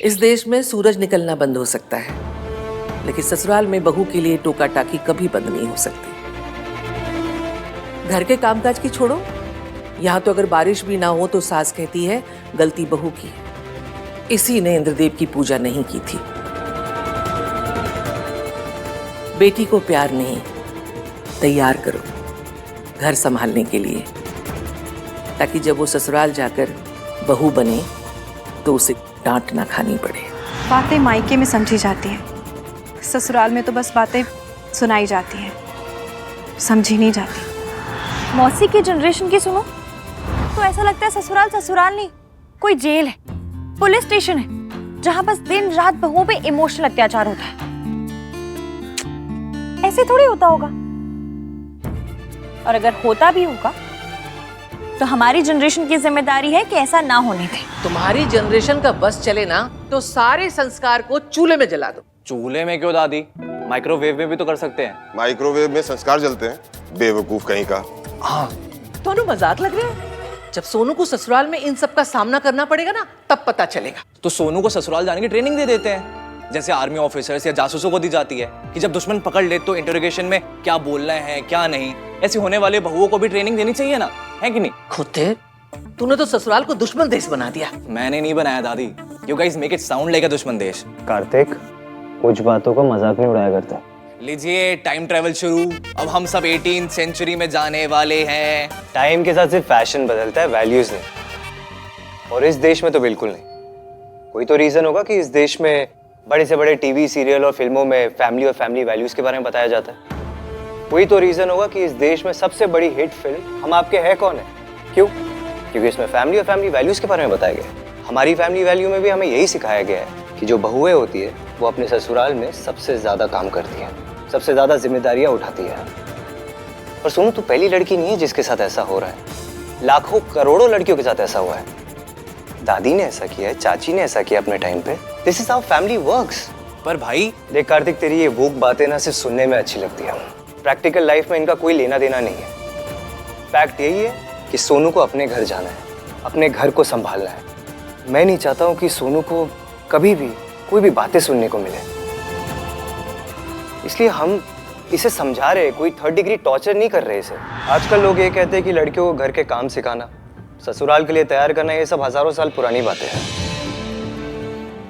इस देश में सूरज निकलना बंद हो सकता है, लेकिन ससुराल में बहू के लिए टोका टाकी कभी बंद नहीं हो सकती। घर के कामकाज की छोड़ो, यहाँ तो अगर बारिश भी ना हो तो सास कहती है गलती बहू की है। इसी ने इंद्रदेव की पूजा नहीं की थी। बेटी को प्यार नहीं, तैयार करो घर संभालने के लिए, ताकि जब वो ससुराल जाकर बहू बने तो उसे डांट ना खानी पड़े। बातें मायके में समझी जाती हैं, ससुराल में तो बस बातें सुनाई जाती हैं, समझी नहीं जाती। मौसी की जनरेशन की सुनो तो ऐसा लगता है ससुराल ससुराल नहीं, कोई जेल है, पुलिस स्टेशन है, जहां बस दिन रात बहुओं पे इमोशनल अत्याचार होता है। ऐसे थोड़ी होता होगा, और अगर होता भी होगा तो हमारी जनरेशन की जिम्मेदारी है कि ऐसा ना होने दें। तुम्हारी जनरेशन का बस चले ना तो सारे संस्कार को चूल्हे में जला दो। चूल्हे में क्यों दादी, माइक्रोवेव में भी तो कर सकते हैं। माइक्रोवेव में संस्कार जलते हैं, बेवकूफ कहीं का। हाँ दोनों मजाक लग रहे हैं। जब सोनू को ससुराल में इन सब का सामना करना पड़ेगा ना, तब पता चलेगा। तो सोनू को ससुराल जाने की ट्रेनिंग दे देते हैं, जैसे आर्मी ऑफिसर्स या जासूसों को दी जाती है कि जब दुश्मन पकड़ ले तो इंटरोगेशन में क्या बोलना है क्या नहीं। ऐसे होने वाले बहुओं को भी ट्रेनिंग देनी चाहिए ना, है कि नहीं? खुद तूने तो ससुराल को दुश्मन देश बना दिया। मैंने नहीं बनाया दादी, you guys make it sound like अ दुश्मन देश। कार्तिक, कुछ बातों को मजाक नहीं उड़ाया करता। लीजिए टाइम ट्रेवल शुरू। अब हम सब 18th सेंचुरी में जाने वाले हैं। टाइम के साथ सिर्फ फैशन बदलता है, वैल्यूज नहीं। और इस देश में तो बिल्कुल नहीं। कोई तो रीजन होगा कि इस देश में बड़े से बड़े टीवी सीरियल और फिल्मों में फैमिली और फैमिली वैल्यूज के बारे में बताया जाता है। कोई तो रीजन होगा कि इस देश में सबसे बड़ी हिट फिल्म हम आपके है कौन है। क्यों? क्योंकि इसमें फैमिली और फैमिली वैल्यूज के बारे में बताया गया है। हमारी फैमिली वैल्यू में भी हमें यही सिखाया गया है कि जो बहुएं होती है वो अपने ससुराल में सबसे ज्यादा काम करती है, सबसे ज्यादा जिम्मेदारियां उठाती है। और सुनो, तू पहली लड़की नहीं है जिसके साथ ऐसा हो रहा है। लाखों करोड़ों लड़कियों के साथ ऐसा हुआ है। दादी ने ऐसा किया है, चाची ने ऐसा किया अपने टाइम पे। This is how family works. पर भाई देख कार्तिक, तेरी ये वोक बातें ना सिर्फ सुनने में अच्छी लगती है, प्रैक्टिकल लाइफ में इनका कोई लेना देना नहीं है। फैक्ट यही है कि सोनू को अपने घर जाना है, अपने घर को संभालना है। मैं नहीं चाहता हूँ कि सोनू को कभी भी कोई भी बातें सुनने को मिले, इसलिए हम इसे समझा रहे, कोई 3rd डिग्री टॉर्चर नहीं कर रहे इसे। आजकल लोग ये कहते हैं कि लड़कियों को घर के काम सिखाना, ससुराल के लिए तैयार करना, ये सब हजारों साल पुरानी बातें हैं।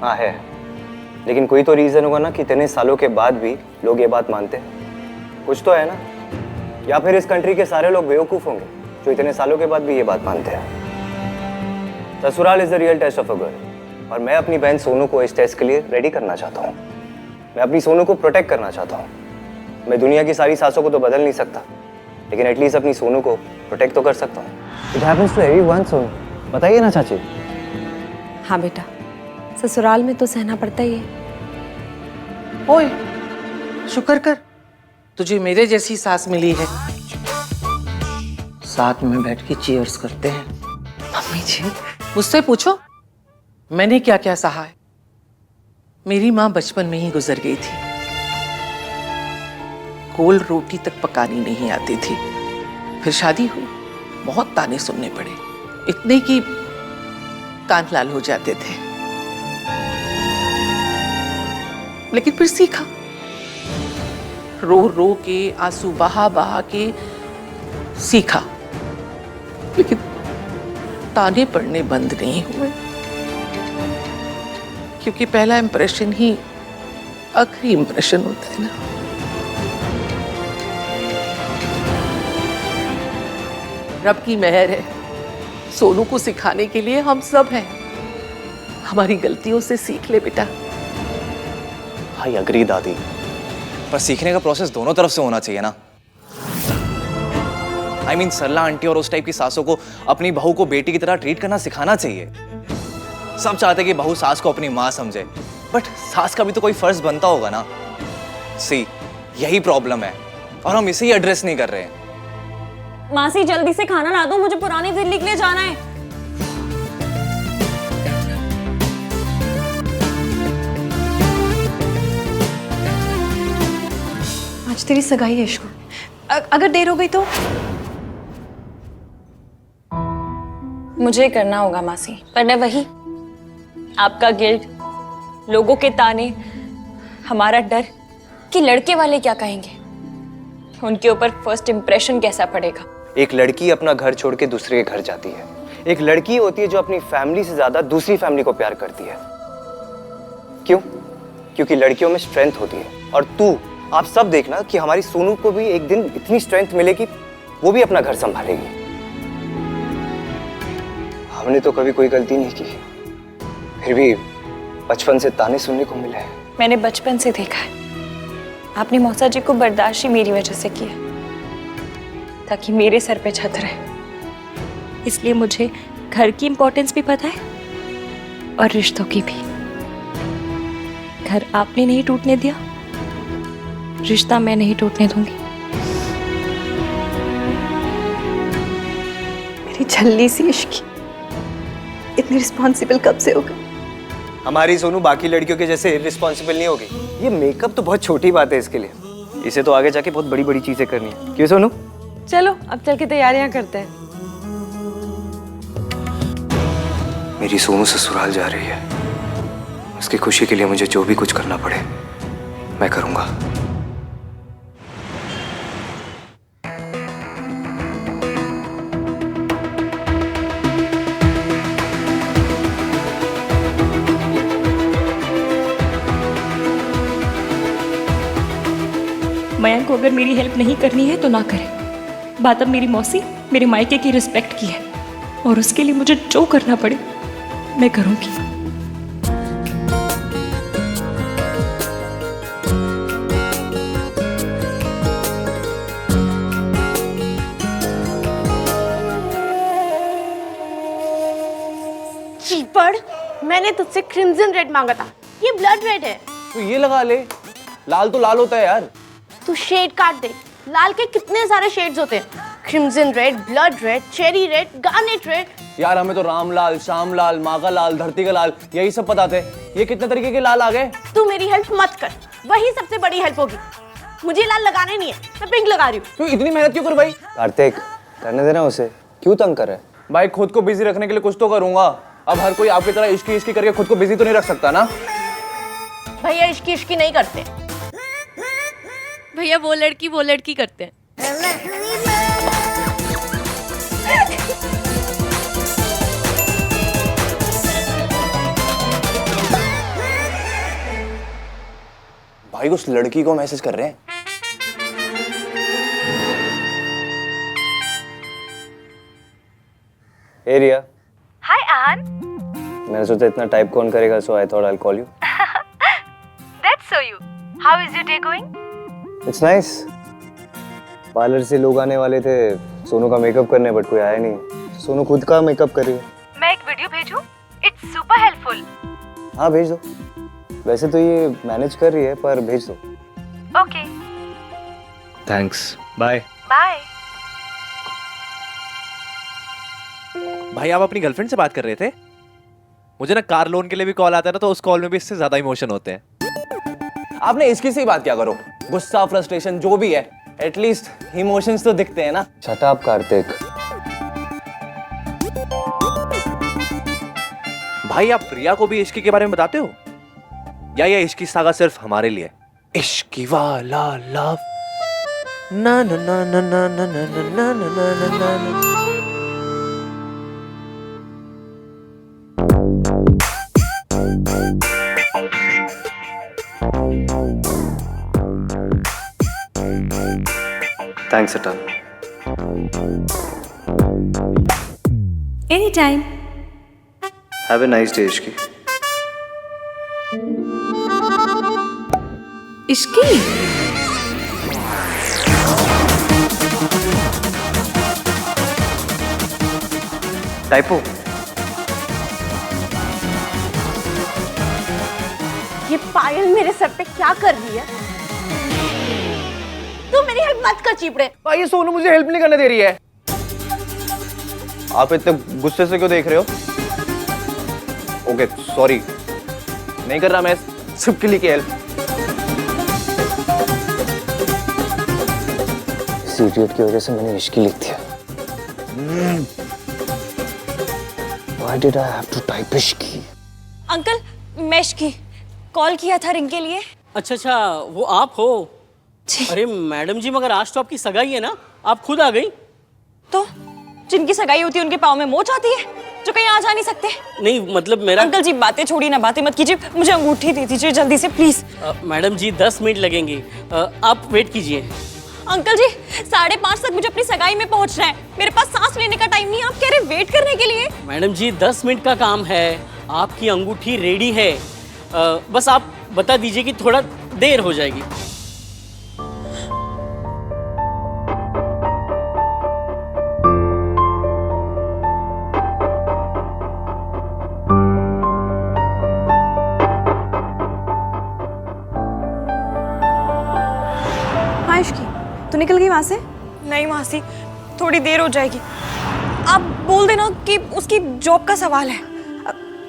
हाँ है, लेकिन कोई तो रीजन होगा ना कि इतने सालों के बाद भी लोग ये बात मानते हैं। कुछ तो है ना, या फिर इस कंट्री के सारे लोग बेवकूफ होंगे जो इतने सालों के बाद भी ये बात मानते हैं। ससुराल is the real test of a girl, और मैं अपनी बहन सोनू को इस टेस्ट के लिए रेडी करना चाहता हूँ। मैं अपनी सोनू को प्रोटेक्ट करना चाहता हूँ। मैं दुनिया की सारी सासों को तो बदल नहीं सकता, लेकिन एटलीस्ट अपनी सोनू को प्रोटेक्ट तो कर सकता हूँ। It happens to everyone Sonu, बताइए ना चाची। हाँ बेटा, ससुराल में तो सहना पड़ता ही है। ओए, शुक्र कर तुझे मेरे जैसी सास मिली है। साथ में बैठ के चीयर्स करते हैं। मम्मी जी, मुझसे पूछो मैंने क्या क्या सहा है। मेरी माँ बचपन में ही गुजर गई थी। गोल रोटी तक पकानी नहीं आती थी। फिर शादी हुई, बहुत ताने सुनने पड़े, इतने कि कान लाल हो जाते थे। लेकिन फिर सीखा, रो रो के, आंसू बहा बहा के सीखा। लेकिन ताने पड़ने बंद नहीं हुए, क्योंकि पहला इंप्रेशन ही आखिरी इंप्रेशन होता है ना। रब की मेहर है, सोनू को सिखाने के लिए हम सब हैं। हमारी गलतियों से सीख ले बेटा। आई अग्री दादी, पर सीखने का प्रोसेस दोनों तरफ से होना चाहिए ना। आई मीन सरला आंटी और उस टाइप की सासों को अपनी बहू को बेटी की तरह ट्रीट करना सिखाना चाहिए। सब चाहते कि बहू सास को अपनी माँ समझे, बट सास का भी तो कोई फर्ज बनता होगा ना। सी, यही प्रॉब्लम है और हम इसे ही एड्रेस नहीं कर रहे हैं। मासी जल्दी से खाना ला दो, मुझे पुरानी दिल्ली के लिए जाना है। आज तेरी सगाई है इश्कू, अगर देर हो गई तो? मुझे करना होगा मासी, पर मैं वही आपका गिल्ट, लोगों के ताने, हमारा डर कि लड़के वाले क्या कहेंगे, उनके ऊपर फर्स्ट इंप्रेशन कैसा पड़ेगा। एक लड़की अपना घर छोड़ के दूसरे के घर जाती है। एक लड़की होती है जो अपनी फैमिली से ज्यादा दूसरी फैमिली को प्यार करती है। क्यों? क्योंकि लड़कियों में स्ट्रेंथ होती है। और तू, आप सब देखना कि हमारी सोनू को भी एक दिन इतनी स्ट्रेंथ मिलेगी, वो भी अपना घर संभालेगी। हमने तो कभी कोई गलती नहीं की, फिर भी बचपन से ताने सुनने को मिले हैं। मैंने बचपन से देखा है, आपने मौसा जी को बर्दाश्त ही मेरी वजह से किया, ताकि मेरे सर पे छत रहे। इसलिए मुझे घर की इंपॉर्टेंस भी पता है और रिश्तों की भी। घर आपने नहीं टूटने दिया, रिश्ता मैं नहीं टूटने दूंगी। मेरी छल्ली सी इश्क इतनी रिस्पॉन्सिबल कब से हो गई? हमारी सोनू बाकी लड़कियों के जैसे रिस्पॉन्सिबल नहीं होगी। ये मेकअप तो बहुत छोटी बात है इसके लिए, इसे तो आगे जाके बहुत बड़ी बड़ी चीजें करनी है। क्यों सोनू? चलो अब चल के तैयारियां करते हैं। मेरी सोनू ससुराल जा रही है, उसकी खुशी के लिए मुझे जो भी कुछ करना पड़े मैं करूंगा। मयंक को अगर मेरी हेल्प नहीं करनी है तो ना करे। बात अब मेरी मौसी, मेरे मायके की रिस्पेक्ट की है और उसके लिए मुझे जो करना पड़े मैं करूंगी। चीपड़, मैंने तुझसे क्रिम्सन रेड मांगा था, ये ब्लड रेड है। तो ये लगा ले, लाल तो लाल होता है यार। तू शेड काट दे, लाल के कितने सारे शेड्स होते हैं, crimson red, blood red, cherry red, garnet red. यार हमें तो राम लाल, श्याम लाल, माँ का लाल, धरती का लाल, यही सब पता थे। ये कितने तरीके के लाल आ गए। तू मेरी हेल्प मत कर, वही सबसे बड़ी हेल्प होगी। मुझे लाल लगाने नहीं है, मैं पिंक लगा रही हूँ। तू इतनी मेहनत क्यों कर भाई? कार्तिक, करने देना उसे, क्यों तंग कर रहा है? भाई खुद को बिजी रखने के लिए कुछ तो करूंगा। अब हर कोई आपकी तरह इश्की इश्की करके खुद को बिजी तो नहीं रख सकता ना। भैया इश्की इश्की नहीं करते, भैया वो लड़की करते हैं। भाई उस लड़की को मैसेज कर रहे हैं। हे रिया। हाय आन। मैंने सोचा इतना टाइप कौन करेगा, so I thought I will call you. That's so you. How is your day going? It's nice. Parlour से लोग आने वाले थे सोनू का मेकअप करने, बट कोई आया नहीं। सोनू खुद का मेकअप कर रही है। मैं एक वीडियो भेजूं? It's super helpful. हाँ भेज दो। वैसे तो ये मैनेज कर रही है, पर भेज दो। ओके। Thanks, bye. बाय। भाई आप अपनी गर्लफ्रेंड से बात कर रहे थे? मुझे ना कार लोन के लिए भी कॉल आता है ना, तो उस कॉल में भी इससे ज्यादा इमोशन होते हैं। आपने इसकी से ही बात क्या करो, गुस्सा, फ्रस्ट्रेशन जो भी है, एटलीस्ट इमोशंस तो दिखते हैं ना। Shut up Kartik. भाई आप प्रिया को भी इश्की के बारे में बताते हो, या ये इश्की सागा सिर्फ हमारे लिए? इश्की वाला लव ना ना ना ना ना ना ना ना ना ना ना ना। Thanks Atal. Anytime. Have a nice day Ishki. Ishki? Typo. ये पायल मेरे सर पे क्या कर रही है? तू मेरी हेल्प मत कर चीपड़े। भाई ये सोनू मुझे हेल्प नहीं करने दे रही है। आप इतने गुस्से से क्यों देख रहे हो? ओके सॉरी, नहीं कर रहा मैं सबके लिए की हेल्प। इस इडियट की वजह से मैंने इश्की लिख दिया। Why did I have to type Ishki? Uncle मैं इश्की, कॉल किया था रिंग के लिए। अच्छा, वो आप हो? जी। अरे मैडम जी, मगर आज तो आपकी सगाई है ना, आप खुद आ गई। तो जिनकी सगाई होती है उनके पाँव में मोच आती है, जो कहीं आ जा नहीं सकते। नहीं मतलब मेरा अंकल जी बातें छोड़िए ना, बातें मत कीजिए, मुझे अंगूठी दे दीजिए जल्दी से प्लीज। मैडम जी 10 मिनट लगेंगे, आप वेट कीजिए। अंकल जी 5:30 तक मुझे अपनी सगाई में पहुंचना है, मेरे पास सांस लेने का टाइम नहीं है, आप कह रहे वेट करने के लिए। मैडम जी 10 मिनट का काम है, आपकी अंगूठी रेडी है, बस आप बता दीजिए कि थोड़ा देर हो जाएगी। हाँ इश्की, तू निकल गई वहाँ से? नहीं मासी, थोड़ी देर हो जाएगी। आप बोल देना कि उसकी जॉब का सवाल है।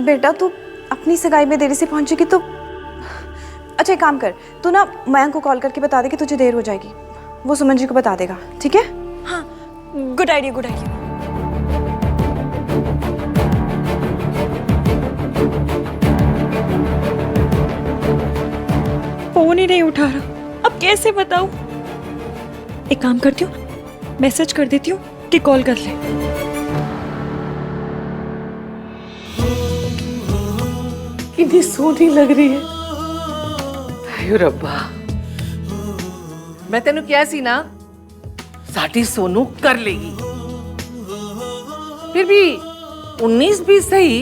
बेटा तू अपनी सगाई में देरी से पहुंचेगी तो अच्छा एक काम कर, तू ना मयंक को कॉल करके बता दे कि तुझे देर हो जाएगी, वो सुमन जी को बता देगा, ठीक है? हाँ, good idea, good idea. Phone ही नहीं उठा रहा, अब कैसे बताऊं? एक काम करती हूँ, मैसेज कर देती हूँ कि कॉल कर ले। कितनी सोनी लग रही है। आयो रब्बा, मैं तेनू क्या सी ना, साडी सोनू कर लेगी। फिर भी 19-20 सही,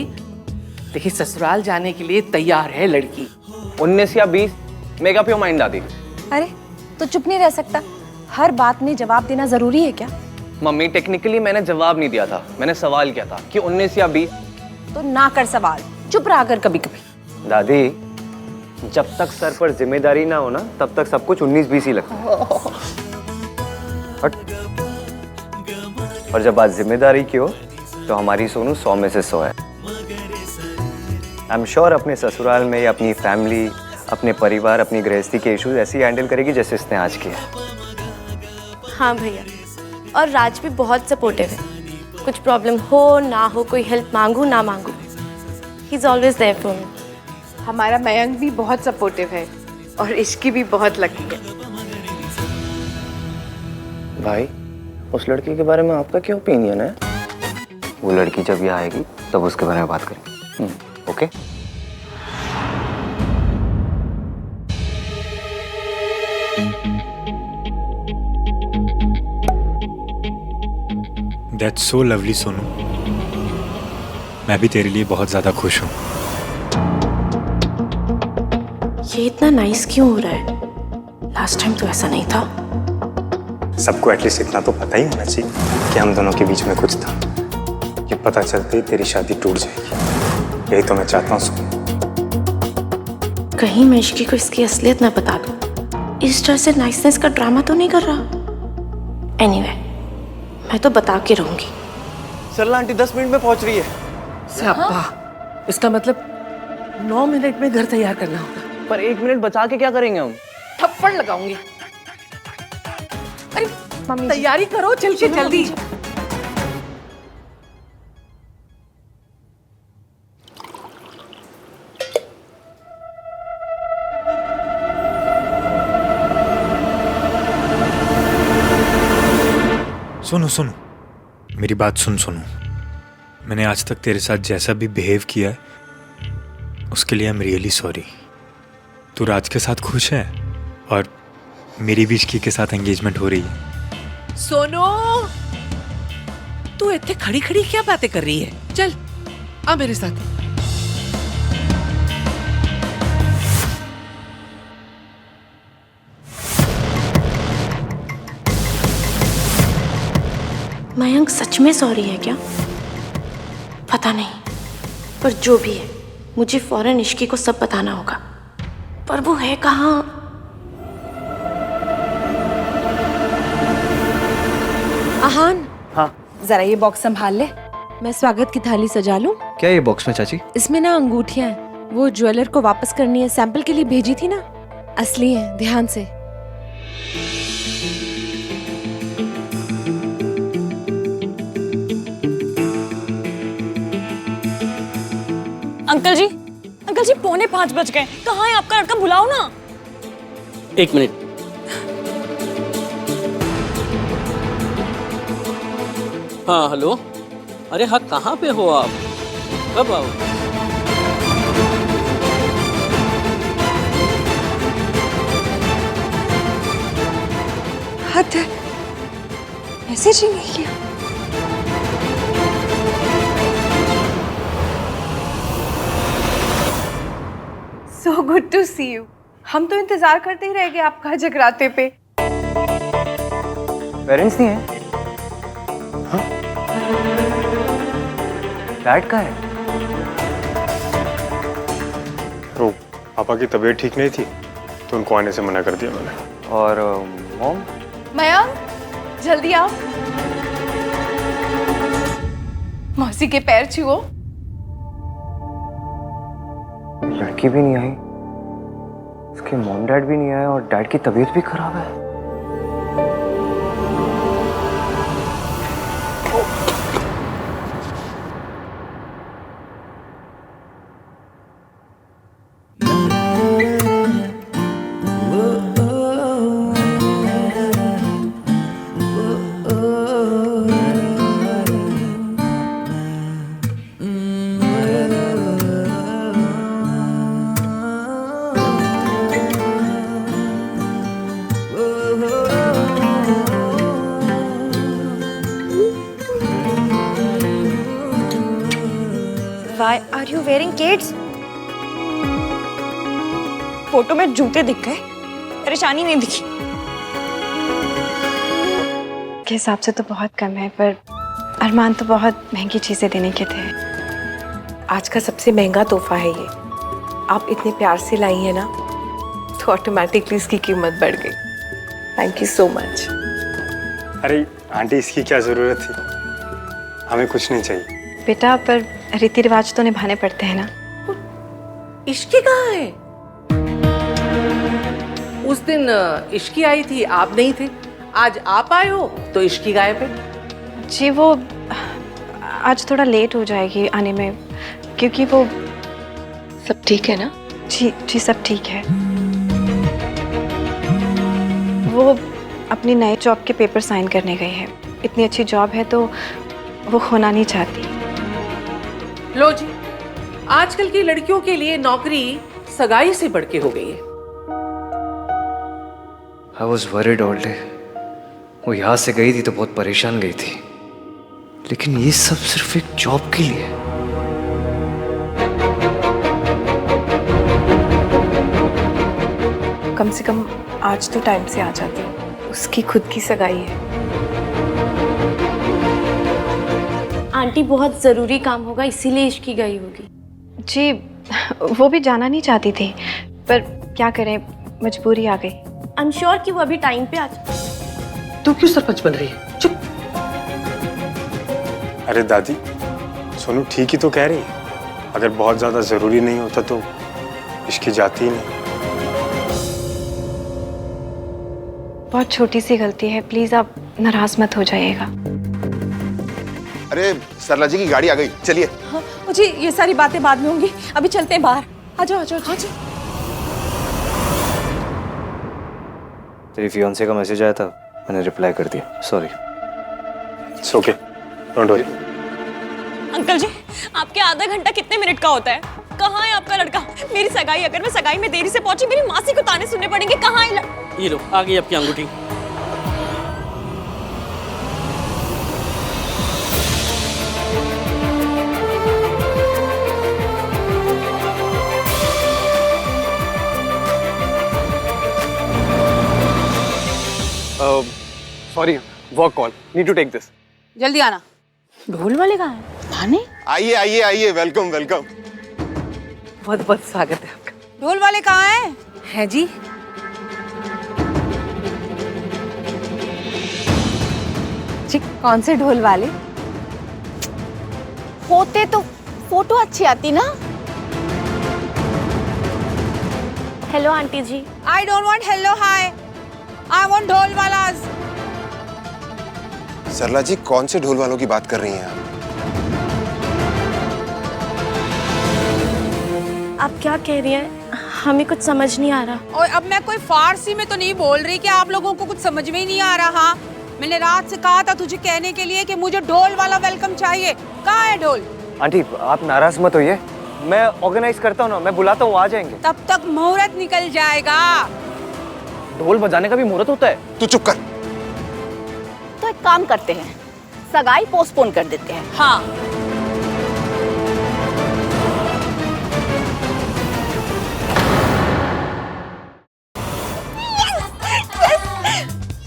लेकिन ससुराल जाने के लिए तैयार है लड़की। 19 या 20 मेगा क्यों माइंड दादी? अरे तो चुप नहीं रह सकता, हर बात में जवाब देना जरूरी है क्या? मम्मी टेक्निकली मैंने जवाब नहीं दिया था, मैंने सवाल किया था कि 19 या 20। तो ना कर सवाल, चुप रहा कर कभी कभी। दादी जब तक सर पर जिम्मेदारी ना हो ना, तब तक सब कुछ 19-20 ही लगता है। और जब बात जिम्मेदारी की हो तो हमारी सोनू 100 में से 100 है। आई एम श्योर अपने ससुराल में या अपनी फैमिली, अपने परिवार, अपनी गृहस्थी के इश्यूज ऐसे ही हैंडल करेगी जैसे इसने आज किया। हाँ भैया, और राज भी बहुत सपोर्टिव है, कुछ प्रॉब्लम हो ना हो, कोई हेल्प मांगू ना मांगू, he is always there for me. हमारा मयंक भी बहुत सपोर्टिव है और इश्की भी बहुत लकी है। भाई उस लड़की के बारे में आपका क्या ओपिनियन है? वो लड़की जब यहाँ आएगी तब उसके बारे में बात करेंगे। Okay? That's so lovely Sonu, मैं भी तेरे लिए बहुत ज्यादा खुश हूँ। ये इतना नाइस क्यों हो रहा है? लास्ट टाइम तो ऐसा नहीं था। सबको एटलीस्ट इतना तो पता ही होना चाहिए कि हम दोनों के बीच में कुछ था। ये पता चलते ही तेरी शादी टूट जाएगी, यही तो मैं चाहता हूँ सोनू। कहीं मैं इश्की को इसकी असलियत ना बता दूं। इस तरह से नाइसनेस का ड्रामा तो नहीं कर रहा। एनीवे, मैं तो बता के रहूंगी। सरला आंटी 10 मिनट में पहुंच रही है। स्यापा, इसका मतलब 9 मिनट में घर तैयार करना होगा। पर 1 मिनट बचा के क्या करेंगे हम? थप्पड़ लगाऊंगी। अरे मम्मी तैयारी करो, चल के जल्दी। सुनो सुनो, मेरी बात सुन सुनो। मैंने आज तक तेरे साथ जैसा भी बिहेव किया है उसके लिए आई एम रियली सॉरी। तू राज के साथ खुश है और मेरी भी इश्की के साथ एंगेजमेंट हो रही है। सोनू, तू इतने खड़ी खड़ी क्या बातें कर रही है? चल आ मेरे साथ। मयंक सच में सॉरी है क्या? पता नहीं, पर जो भी है मुझे फौरन इश्की को सब बताना होगा। पर वो है कहाँ? आहान, हाँ जरा ये बॉक्स संभाल ले, मैं स्वागत की थाली सजा लूं। क्या ये बॉक्स में चाची? इसमें ना अंगूठियां हैं, वो ज्वेलर को वापस करनी है, सैंपल के लिए भेजी थी ना, असली है, ध्यान से। अंकल जी अंकल जी 4:45 बज गए, कहाँ है आपका लड़का? बुलाओ ना। एक मिनट। हाँ हेलो। अरे हाँ, कहाँ पे हो आप? कब आओ? हद है, मैसेज ही नहीं किया। So good to see you. हम तो इंतजार करते ही रह गए आपका जगराते पे। पेरेंट्स नहीं है? हाँ? डैड का है? तो पापा की तबीयत ठीक नहीं थी तो उनको आने से मना कर दिया मैंने। और मॉम? मयंक, जल्दी आओ। मौसी के पैर छुओ। लड़की भी नहीं आई, उसके मॉम डैड भी नहीं आए और डैड की तबीयत भी खराब है। Why are you wearing kids? Photo में जूते दिख गए, परेशानी नहीं दिखी। के हिसाब से तो बहुत कम है, पर अरमान तो बहुत महंगी चीजें देने के थे। आज का सबसे महंगा तोहफा है ये। आप इतने प्यार से लाई है ना, तो ऑटोमेटिकली इसकी कीमत बढ़ गई। Thank you so much. अरे आंटी, इसकी क्या जरूरत थी? हमें कुछ नहीं चाहिए। बेटा, पर रीति रिवाज तो निभाने पड़ते हैं ना। इश्की कहाँ है? उस दिन इश्की आई थी, आप नहीं थे। आज आप आए हो तो इश्की गायब है। जी वो आज थोड़ा लेट हो जाएगी आने में, क्योंकि वो। सब ठीक है ना? जी जी, सब ठीक है। वो अपनी नए जॉब के पेपर साइन करने गई है। इतनी अच्छी जॉब है तो वो खोना नहीं चाहती। लो जी, आजकल की लड़कियों के लिए नौकरी सगाई से बढ़ के हो गई है। I was worried all day. वो यहाँ से गई थी तो बहुत परेशान गई थी, लेकिन ये सब सिर्फ एक जॉब के लिए। कम से कम आज तो टाइम से आ जाती। उसकी खुद की सगाई है। आंटी बहुत ज़रूरी काम होगा इसीलिए इश्की गई होगी। जी वो भी जाना नहीं चाहती थी, पर क्या करें, मजबूरी आ गई। आई एम श्योर कि वो अभी टाइम पे आ जाए। तू क्यों सरपंच बन रही है? चुप। अरे दादी, सोनू ठीक ही तो कह रही है। अगर बहुत ज्यादा जरूरी नहीं होता तो इश्की जाती ही नहीं। बहुत छोटी सी गलती है, प्लीज आप नाराज मत हो जाइएगा। अरे सरला जी की गाड़ी आ गई, चलिए। हाँ, मुझे ये सारी बातें बाद में होंगी, अभी चलते हैं बाहर। आ जाओ आ जाओ। हाँ जी। तेरी फियांसे का मैसेज आया था, मैंने रिप्लाई कर दिया। Sorry. It's okay, don't worry. Uncle ji, आपके आधा घंटा कितने मिनट का होता है? कहाँ है आपका लड़का? मेरी सगाई, अगर मैं सगाई में देरी से पहुंची मेरी मासी को ताने सुनने पड़ेंगे। कहाँ है ये लो, आ गई आपकी अंगूठी। Sorry, work call, need to take this. जल्दी आना। ढोल वाले कहाँ हैं? थाने? आइए आइए आइए, वेलकम वेलकम। बहुत बहुत स्वागत है आपका। ढोल वाले कहाँ हैं? है जी। जी कौन से ढोल वाले? होते तो फोटो अच्छी आती ना। Hello aunty ji. I don't want hello hi, I want dhol walas. सरला जी, कौन से ढोल वालों की बात कर रही हैं आप? आप क्या कह रही हैं? हमें कुछ समझ नहीं आ रहा। और अब मैं कोई फारसी में तो नहीं बोल रही कि आप लोगों को कुछ समझ में ही नहीं आ रहा। मैंने रात से कहा था तुझे कहने के लिए कि मुझे ढोल वाला वेलकम चाहिए। कहाँ है ढोल? आंटी आप नाराज मत होइए, मैं ऑर्गेनाइज करता हूँ ना, मैं बुलाता हूँ, आ जाएंगे। तब तक मुहूर्त निकल जाएगा। ढोल बजाने का भी मुहूर्त होता है? तू चुप कर। तो एक काम करते हैं, सगाई पोस्टपोन कर देते हैं। हाँ।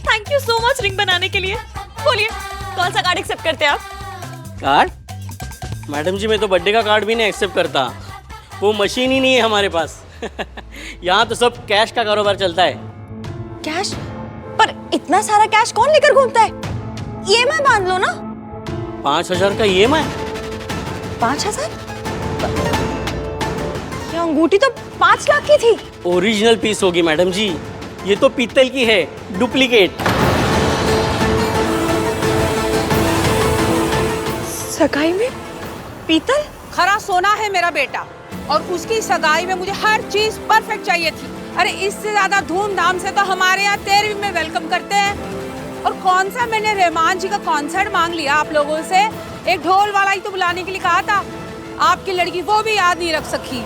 Thank you so much ring बनाने के लिए। बोलिए कौन सा कार्ड एक्सेप्ट करते हैं आप? कार्ड? मैडम जी मैं तो बर्थडे का कार्ड भी नहीं एक्सेप्ट करता, वो मशीन ही नहीं है हमारे पास। यहाँ तो सब कैश का कारोबार चलता है। कैश? पर इतना सारा कैश कौन लेकर घूमता है? EMI बांध लो ना। 5,000 का EMI? 5,000? ये अंगूठी तो 5 लाख की थी। ओरिजिनल पीस होगी मैडम जी, ये तो पीतल की है, डुप्लीकेट। सगाई में पीतल? खरा सोना है मेरा बेटा, और उसकी सगाई में मुझे हर चीज परफेक्ट चाहिए थी। अरे इससे ज्यादा धूमधाम से तो हमारे यहाँ 13वीं में वेलकम करते हैं। और कौन सा मैंने रहमान जी का कॉन्सर्ट मांग लिया आप लोगों से, एक ढोल वाला ही तो बुलाने के लिए कहा था। आपकी लड़की वो भी याद नहीं रख सकी,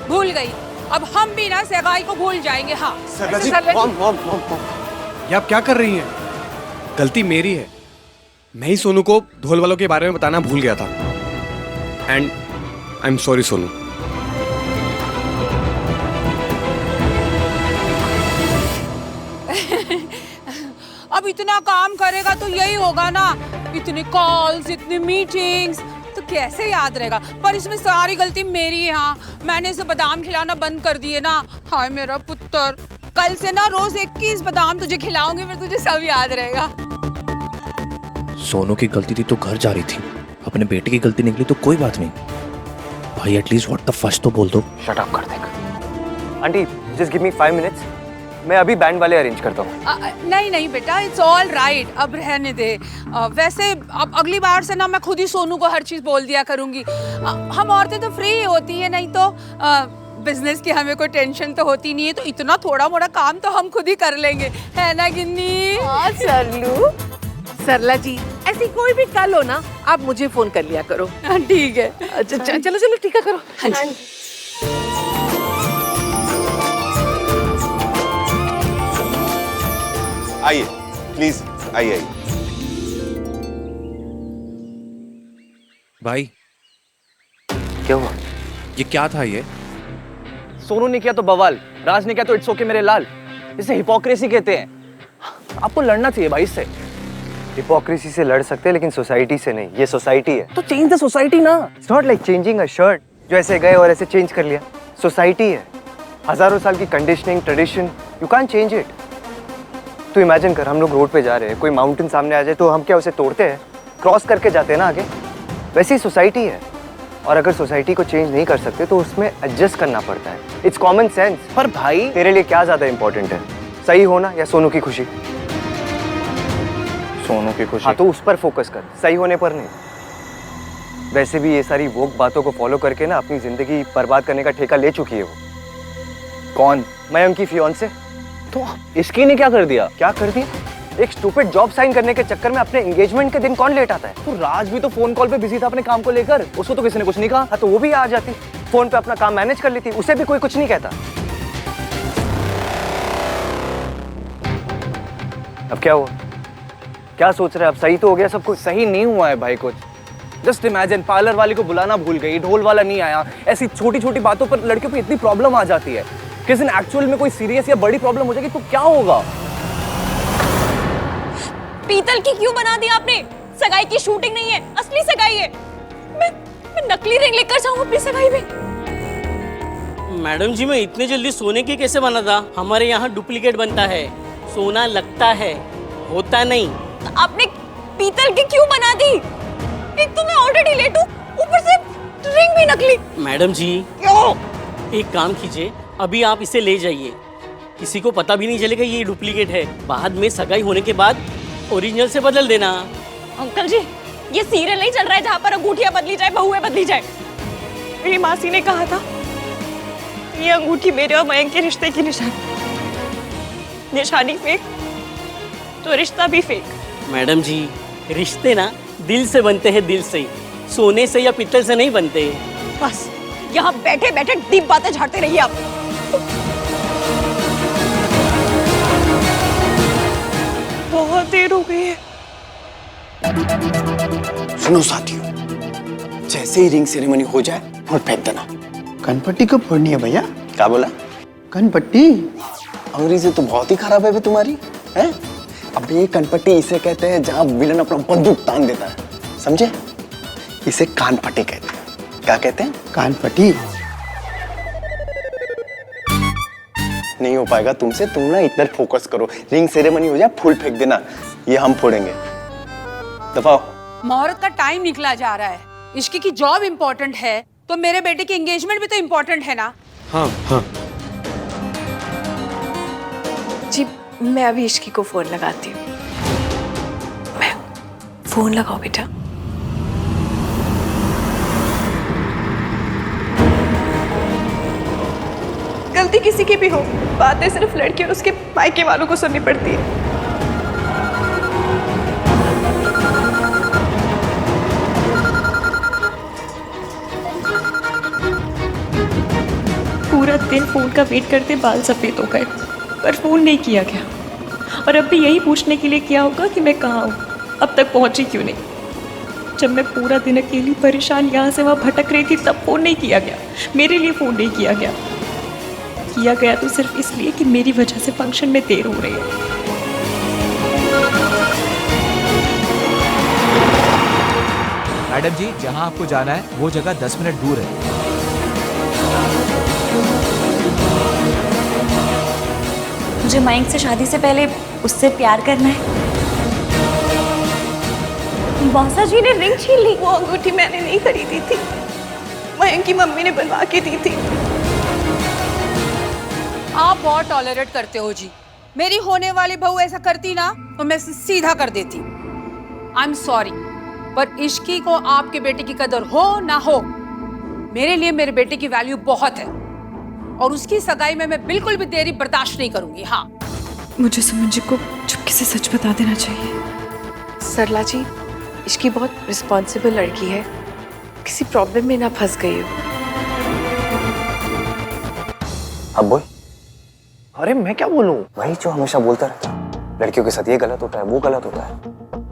भूल गई। अब हम भी ना सगाई को भूल जाएंगे। हाँ सरला जी, ये आप क्या कर रही हैं? गलती मेरी है, मैं ही सोनू को ढोल वालों के बारे में बताना भूल गया था। And I am sorry Sonu. अब इतना काम करेगा तो यही होगा ना, इतने कॉल्स, इतनी मीटिंग्स, तो कैसे याद रहेगा। पर इसमें सारी गलती मेरी है। हाँ, मैंने इसे बादाम खिलाना बंद कर दिए ना। हाय मेरा पुत्र, कल से ना रोज 21 बादाम तुझे खिलाऊंगी, फिर तुझे सब याद रहेगा। सोनू की गलती थी तो घर जा रही थी, अपने बेटे की गलती निकली तो कोई बात नहीं। भाई एटलीस्ट व्हाट द फर्स्ट तो बोल दो। शट अप कर देगा। Aunty just give me 5 minutes, मैं अभी बैंड वाले अरेंज करता हूँ। नहीं नहीं बेटा, इट्स ऑल राइट, अब रहने दे। वैसे अब अगली बार से ना मैं खुद ही सोनू को हर चीज बोल दिया करूंगी। हम औरतें तो फ्री होती है, नहीं तो बिजनेस की हमें कोई टेंशन तो होती नहीं है, तो इतना थोड़ा मोड़ा काम तो हम खुद ही कर लेंगे, है ना गिन्नी? हाँ सरलू, सरला जी ऐसी कोई भी कल हो ना, आप मुझे फोन कर लिया करो। ठीक है। अच्छा चलो चलो ठीक है करो। हाँ जी। आइए प्लीज, आइए। भाई क्या हुआ? ये क्या था? ये सोनू ने किया तो बवाल, राज ने किया तो इट्स ओके मेरे लाल। इसे हिपोक्रेसी कहते हैं। आपको लड़ना चाहिए भाई इससे। हिपोक्रेसी से लड़ सकते हैं लेकिन सोसाइटी से नहीं, ये सोसाइटी है। तो चेंज द सोसाइटी ना। It's not like changing a shirt, जो ऐसे गए और ऐसे चेंज कर लिया। सोसाइटी है, हजारों साल की conditioning, tradition, you can't change it. तो इमेजिन कर, हम लोग रोड पे जा रहे हैं, कोई माउंटेन सामने आ जाए तो हम क्या उसे तोड़ते हैं? क्रॉस करके जाते हैं ना आगे। वैसे ही सोसाइटी है, और अगर सोसाइटी को चेंज नहीं कर सकते तो उसमें एडजस्ट करना पड़ता है। It's common sense. पर भाई तेरे लिए क्या ज्यादा इंपॉर्टेंट है, सही होना या सोनू की खुशी? सोनू की खुशी। हाँ तो उस पर फोकस कर, सही होने पर नहीं। वैसे भी ये सारी वोक बातों को फॉलो करके ना अपनी जिंदगी बर्बाद करने का ठेका ले चुकी है वो। कौन? मैं उनकी फियांसे। तो इसकी ने क्या कर दिया? क्या कर दिया? एक स्टूपिड जॉब साइन करने के चक्कर में अपने एंगेजमेंट के दिन कौन लेट आता है? तो राज भी तो फोन कॉल पे बिजी था अपने काम को लेकर, उसको तो किसी ने कुछ नहीं कहा। हाँ तो वो भी आ जाती, फोन पे अपना काम मैनेज कर लेती, उसे भी कोई कुछ नहीं कहता। अब क्या हुआ? क्या सोच रहे हैं? अब सही तो हो गया सब कुछ? सही नहीं हुआ है भाई कुछ। जस्ट इमेजिन, पार्लर वाली को बुलाना भूल गई, ढोल वाला नहीं आया। ऐसी छोटी छोटी बातों पर लड़कियों को इतनी प्रॉब्लम आ जाती है। किसी दिन एक्चुअल में कोई सीरियस या बड़ी प्रॉब्लम हो जाएगी तो क्या होगा? पीतल की क्यों बना दी आपने? सगाई की शूटिंग नहीं है, असली सगाई है। मैं नकली रिंग लेकर जाऊं अपनी सगाई में? मैडम जी मैं इतने जल्दी सोने की कैसे बना था? हमारे यहाँ डुप्लीकेट बनता है, सोना लगता है, होता नहीं। तो आपने पीतल की क्यों बना दी? एक तो मैं ऑलरेडी लेट हूँ, ऊपर से रिंग भी नकली। मैडम जी क्यों? एक काम कीजिए, अभी आप इसे ले जाइए, किसी को पता भी नहीं चलेगा ये डुप्लीकेट है। बाद में सगाई होने के बाद ओरिजिनल से बदल देना। अंकल जी ये सीरियल नहीं चल रहा है जहाँ पर अंगूठियाँ बदली जाए, बहुएं बदली जाए। मेरी मासी ने कहा था ये अंगूठी मेरे और मयंक के रिश्ते की निशानी फेक तो रिश्ता भी फेक। मैडम जी, रिश्ते ना दिल से बनते हैं, दिल से ही, सोने से या पीतल से नहीं बनते। बस यहाँ बैठे बैठे डीप बातें झाड़ते रहिए आप। बहुत देर हो गई है। सुनो साथियों, जैसे ही रिंग सेरेमनी हो जाए फूल फेंक देना। कनपट्टी कब फोड़नी है भैया? क्या बोला? कनपट्टी? अंग्रेजी तो बहुत ही खराब है बे तुम्हारी, हैं? अब ये कनपट्टी इसे कहते हैं जहाँ विलन अपना बंदूक तान देता है, समझे? इसे कानपट्टी कहते हैं। क्या कहते हैं? कानपट्टी। नहीं हो पाएगा तुमसे, तुम ना इधर फोकस करो। रिंग सेरेमनी हो जाए फूल फेंक देना, ये हम फोड़ेंगे। दफाओ। मुहूर्त का टाइम निकला जा रहा है। इश्की की जॉब इम्पोर्टेंट है तो मेरे बेटे की एंगेजमेंट भी तो इम्पोर्टेंट है ना। हाँ हाँ जी, मैं अभी इश्की को फोन लगाती हूँ। मैं फोन लगाओ बेटा। गलती किसी की भी हो, बातें सिर्फ लड़की और उसके मायके वालों को सुननी पड़ती है। पूरा दिन फोन का वेट करते बाल सफेद हो गए, पर फोन नहीं किया गया। और अब भी यही पूछने के लिए किया होगा कि मैं कहाँ हूँ, अब तक पहुँची क्यों नहीं। जब मैं पूरा दिन अकेली परेशान यहाँ से वहाँ भटक रही थी तब फोन नहीं किया गया, मेरे लिए फोन नहीं किया गया। किया गया तो सिर्फ इसलिए कि मेरी वजह से फंक्शन में देर हो रही है। मैडम जी, जहां आपको जाना है वो जगह 10 मिनट दूर है। मुझे मयंक से शादी से पहले उससे प्यार करना है। मौसा जी ने रिंग छीन ली। वो अंगूठी मैंने नहीं खरीदी थी, मयंक की मम्मी ने बनवा के दी थी। आप बहुत टॉलरेट करते हो जी। मेरी होने वाली बहू ऐसा करती ना तो मैं सीधा कर देती। आई एम सॉरी, पर इश्की को आपके बेटे की कदर हो ना हो, मेरे लिए मेरे बेटे की वैल्यू बहुत है और उसकी सगाई में मैं बिल्कुल भी देरी बर्दाश्त नहीं करूंगी। हाँ, मुझे सुमन जी को चुपके से सच बता देना चाहिए। सरला जी, इश्की बहुत रिस्पॉन्सिबल लड़की है, किसी प्रॉब्लम में ना फंस गई हो। अब बोल। अरे मैं क्या बोलूं? वही जो हमेशा बोलता रहता है, लड़कियों के साथ ये गलत होता है, वो गलत होता है।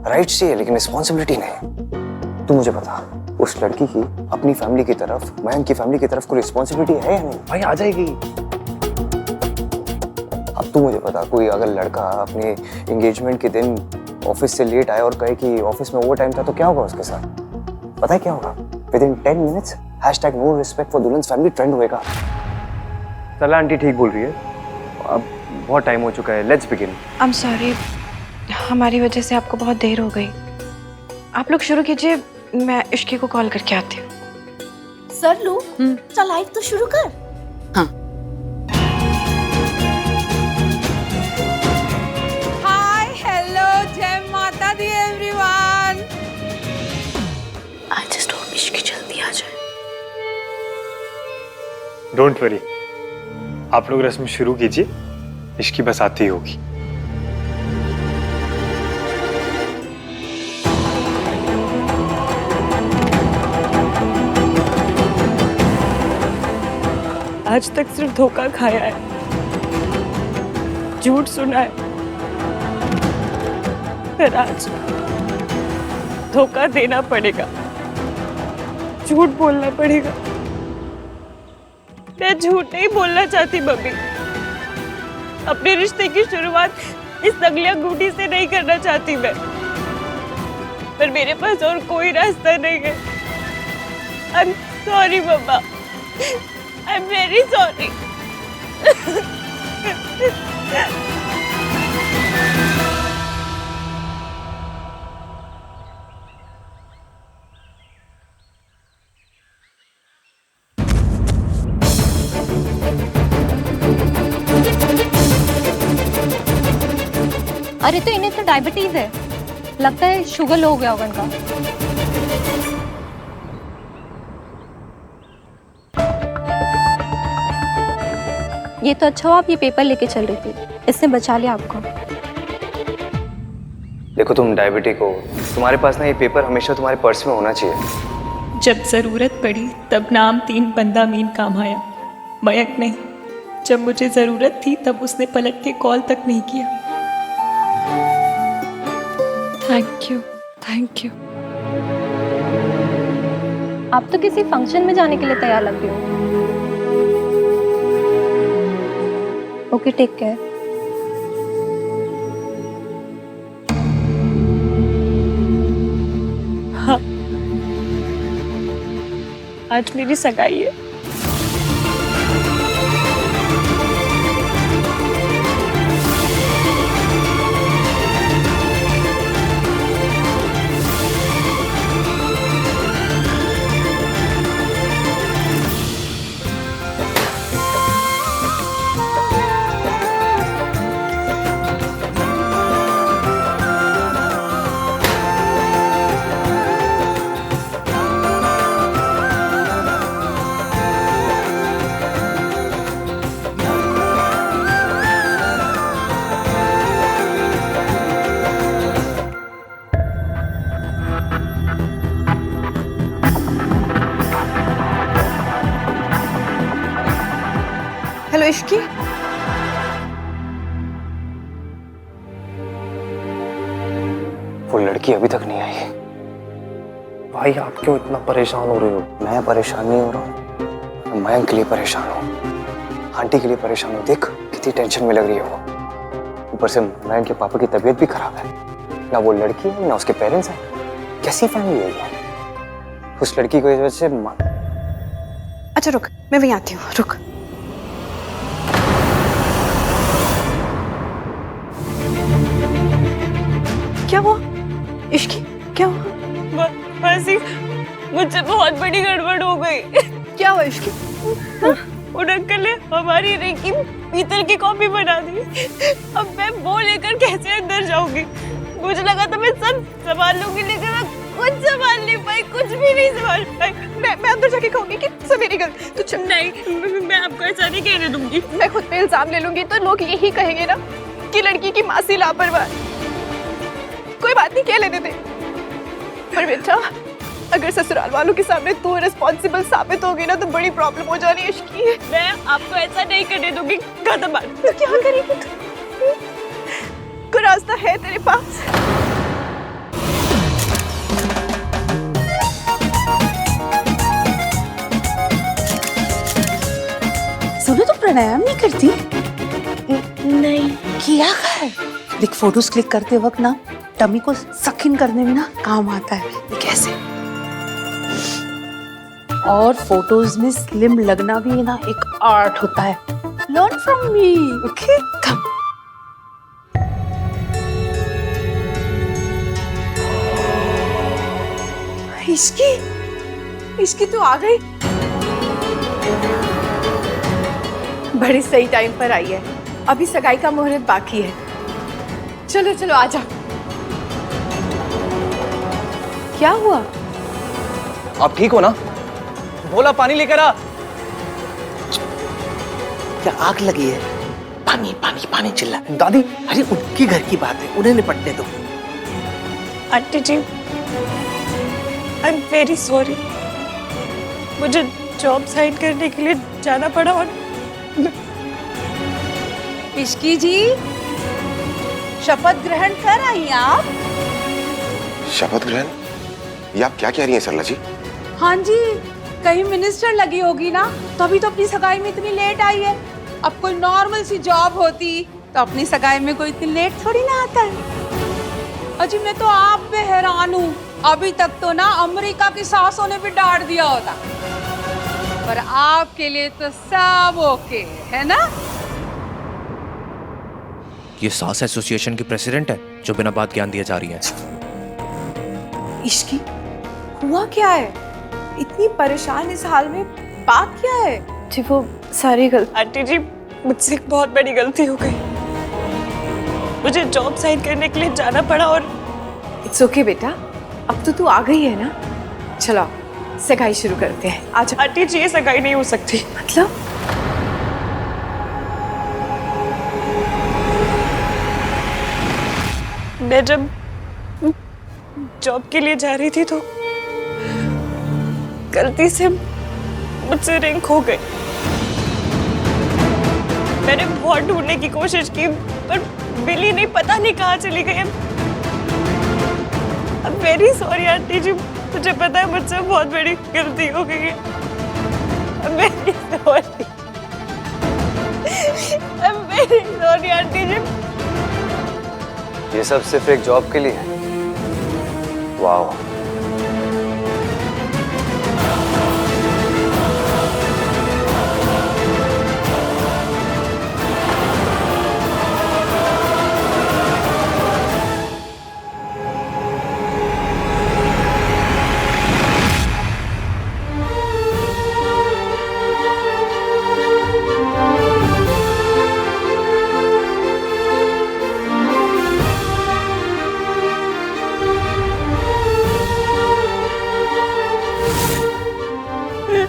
राइट्स चाहिए लेकिन रिस्पॉन्सिबिलिटी नहीं। तू मुझे बता, उस लड़की की अपनी फैमिली की तरफ, मयंक की फैमिली की तरफ कोई रिस्पॉन्सिबिलिटी है या नहीं? भाई आ जाएगी। अब तू मुझे बता, कोई अगर लड़का अपने एंगेजमेंट के दिन ऑफिस से लेट आए और कहे कि ऑफिस में ओवर टाइम था तो क्या होगा उसके साथ? पता है क्या होगा? Within 10 minutes #no respect for दुल्हन फैमिली ट्रेंड होएगा। चला आंटी ठीक बोल रही है, अब बहुत टाइम हो चुका है, let's begin. I am sorry, हमारी वजह से आपको बहुत देर हो गई। आप लोग शुरू कीजिए, मैं इश्की को कॉल करके आती हूँ। सर लू, चल लाइव तो शुरू कर। हाँ। हाय, हेलो, जय माता दी everyone. I just hope Ishki जल्दी आ जाए। डोंट वरी, आप लोग रस्म शुरू कीजिए, इश्की बस आती ही होगी। आज तक सिर्फ धोखा खाया है, झूठ सुना है, पर आज धोखा देना पड़ेगा, झूठ बोलना पड़ेगा। मैं झूठ नहीं बोलना चाहती मम्मी, अपने रिश्ते की शुरुआत इस नकली अंगूठी से नहीं करना चाहती मैं, पर मेरे पास और कोई रास्ता नहीं है। I am sorry mamma, I am very sorry. अरे तो इन्हें तो डायबिटीज है, लगता है शुगर लो हो गया होगा इनका। ये तो अच्छा हुआ आप ये पेपर लेके चल रही थी, इसने बचा लिया आपको। देखो तुम डायबिटिक हो, तुम्हारे पास ना ये पेपर हमेशा तुम्हारे पर्स में होना चाहिए। जब ज़रूरत पड़ी तब नाम 3 बंदा मीन काम आया, मयंक नहीं। जब मुझे ज़रूरत थी तब उसने पलट के कॉल तक नहीं किया। Thank you, thank you. आप तो किसी फंक्शन में जाने के लिए तैयार लग रही हो। Okay, take care. हाँ, आज मेरी सगाई है। हेलो इश्की, वो लड़की अभी तक नहीं आई। भाई आप क्यों इतना परेशान हो रहे हो? मैं परेशान नहीं हो रहा हूँ, मयंक के लिए परेशान हूँ, आंटी के लिए परेशान हूँ। देख कितनी टेंशन में लग रही है वो। ऊपर से मयंक के पापा की तबीयत भी खराब है। ना वो लड़की है ना उसके पेरेंट्स हैं। कैसी फैमिली है ये? उस लड़की की वजह से अच्छा रुक, मैं वहीं आती हूँ, रुक। क्या हुआ इश्की, क्या हुआ? बस ही मुझसे बहुत बड़ी गड़बड़ हो गई। क्या हुआ इश्की? उन अंकल ने हमारी रिंग की पीतल की कॉपी बना दी। अब मैं वो लेकर कैसे अंदर जाऊंगी? मुझे लगा था मैं सब संभाल लूंगी, लेकिन मैं कुछ संभाल नहीं पाई, कुछ भी नहीं संभाल पाई। मैं अंदर जाके कहूंगी कि सब मेरी गलती। तू चल। नहीं, मैं आपको ऐसा नहीं कहने दूंगी। मैं खुद पे इल्जाम ले लूंगी तो लोग यही कहेंगे ना कि लड़की की मासी लापरवाह। कोई बात नहीं, कह लेने दे। पर बेटा, अगर ससुराल वालों के सामने तू रिस्पॉन्सिबल साबित होगी ना तो बड़ी प्रॉब्लम हो जानी है इश्की। मैं आपको ऐसा नहीं करने दूंगी। कदम बात। तो क्या करेगी तू? कोई रास्ता है तेरे पास? सुनो, तो प्राणायाम नहीं करती? नहीं किया कर। देख, फोटोज क्लिक करते वक्त ना टमी को सकिन करने में ना काम आता है। ये कैसे? और फोटोज में स्लिम लगना भी ना एक आर्ट होता है। Learn from me, okay? Come. Ishki तू आ गई। बड़े सही टाइम पर आई है। अभी सगाई का मुहूर्त बाकी है। चलो चलो आजा। क्या हुआ? आप ठीक हो ना? बोला पानी लेकर आ। क्या आग लगी है? पानी पानी पानी चिल्ला। दादी, अरे उनकी घर की बात है, उन्हें निपटने दो। Aunty ji, I am very sorry. मुझे जॉब साइन करने के लिए जाना पड़ा। और इश्की जी, शपथ ग्रहण कर आई आप? शपथ ग्रहण? ये आप क्या कह रही हैं सरला जी? हाँ जी, कहीं मिनिस्टर लगी होगी ना, तभी तो अपनी सगाई में इतनी लेट आई है। अब कोई नॉर्मल सी जॉब होती तो अपनी सगाई में कोई इतनी लेट थोड़ी ना आता है। अजी मैं तो आप पे हैरान हूँ। अभी तक तो ना अमेरिका की सासों ने भी डांट दिया होता, पर आपके लिए तो सब ओके है ना? ये सास एसोसिएशन की प्रेसिडेंट है जो बिना बात ज्ञान दिए जा रही है। इश्की, हुआ क्या है? इतनी परेशान इस हाल में, बात क्या है? जी वो सारी गलती। आंटी जी, मुझसे एक बहुत बड़ी गलती हो गई। मुझे जॉब साइन करने के लिए जाना पड़ा। और इट्स ओके बेटा, अब तो तू आ गई है ना। चलो सगाई शुरू करते हैं। आज आंटी जी, ये सगाई नहीं हो सकती। मतलब? मैं जब जॉब के लिए जा रही थी तो गलती से मुझसे रिंग खो गई। मैंने बहुत ढूंढने की कोशिश की पर मिली नहीं, पता नहीं कहाँ चली गई। I'm very sorry आंटी जी, मुझे पता है मुझसे बहुत बड़ी गलती हो गई है। I'm very sorry। I'm very sorry aunty ji. ये सब सिर्फ एक जॉब के लिए है? वाह।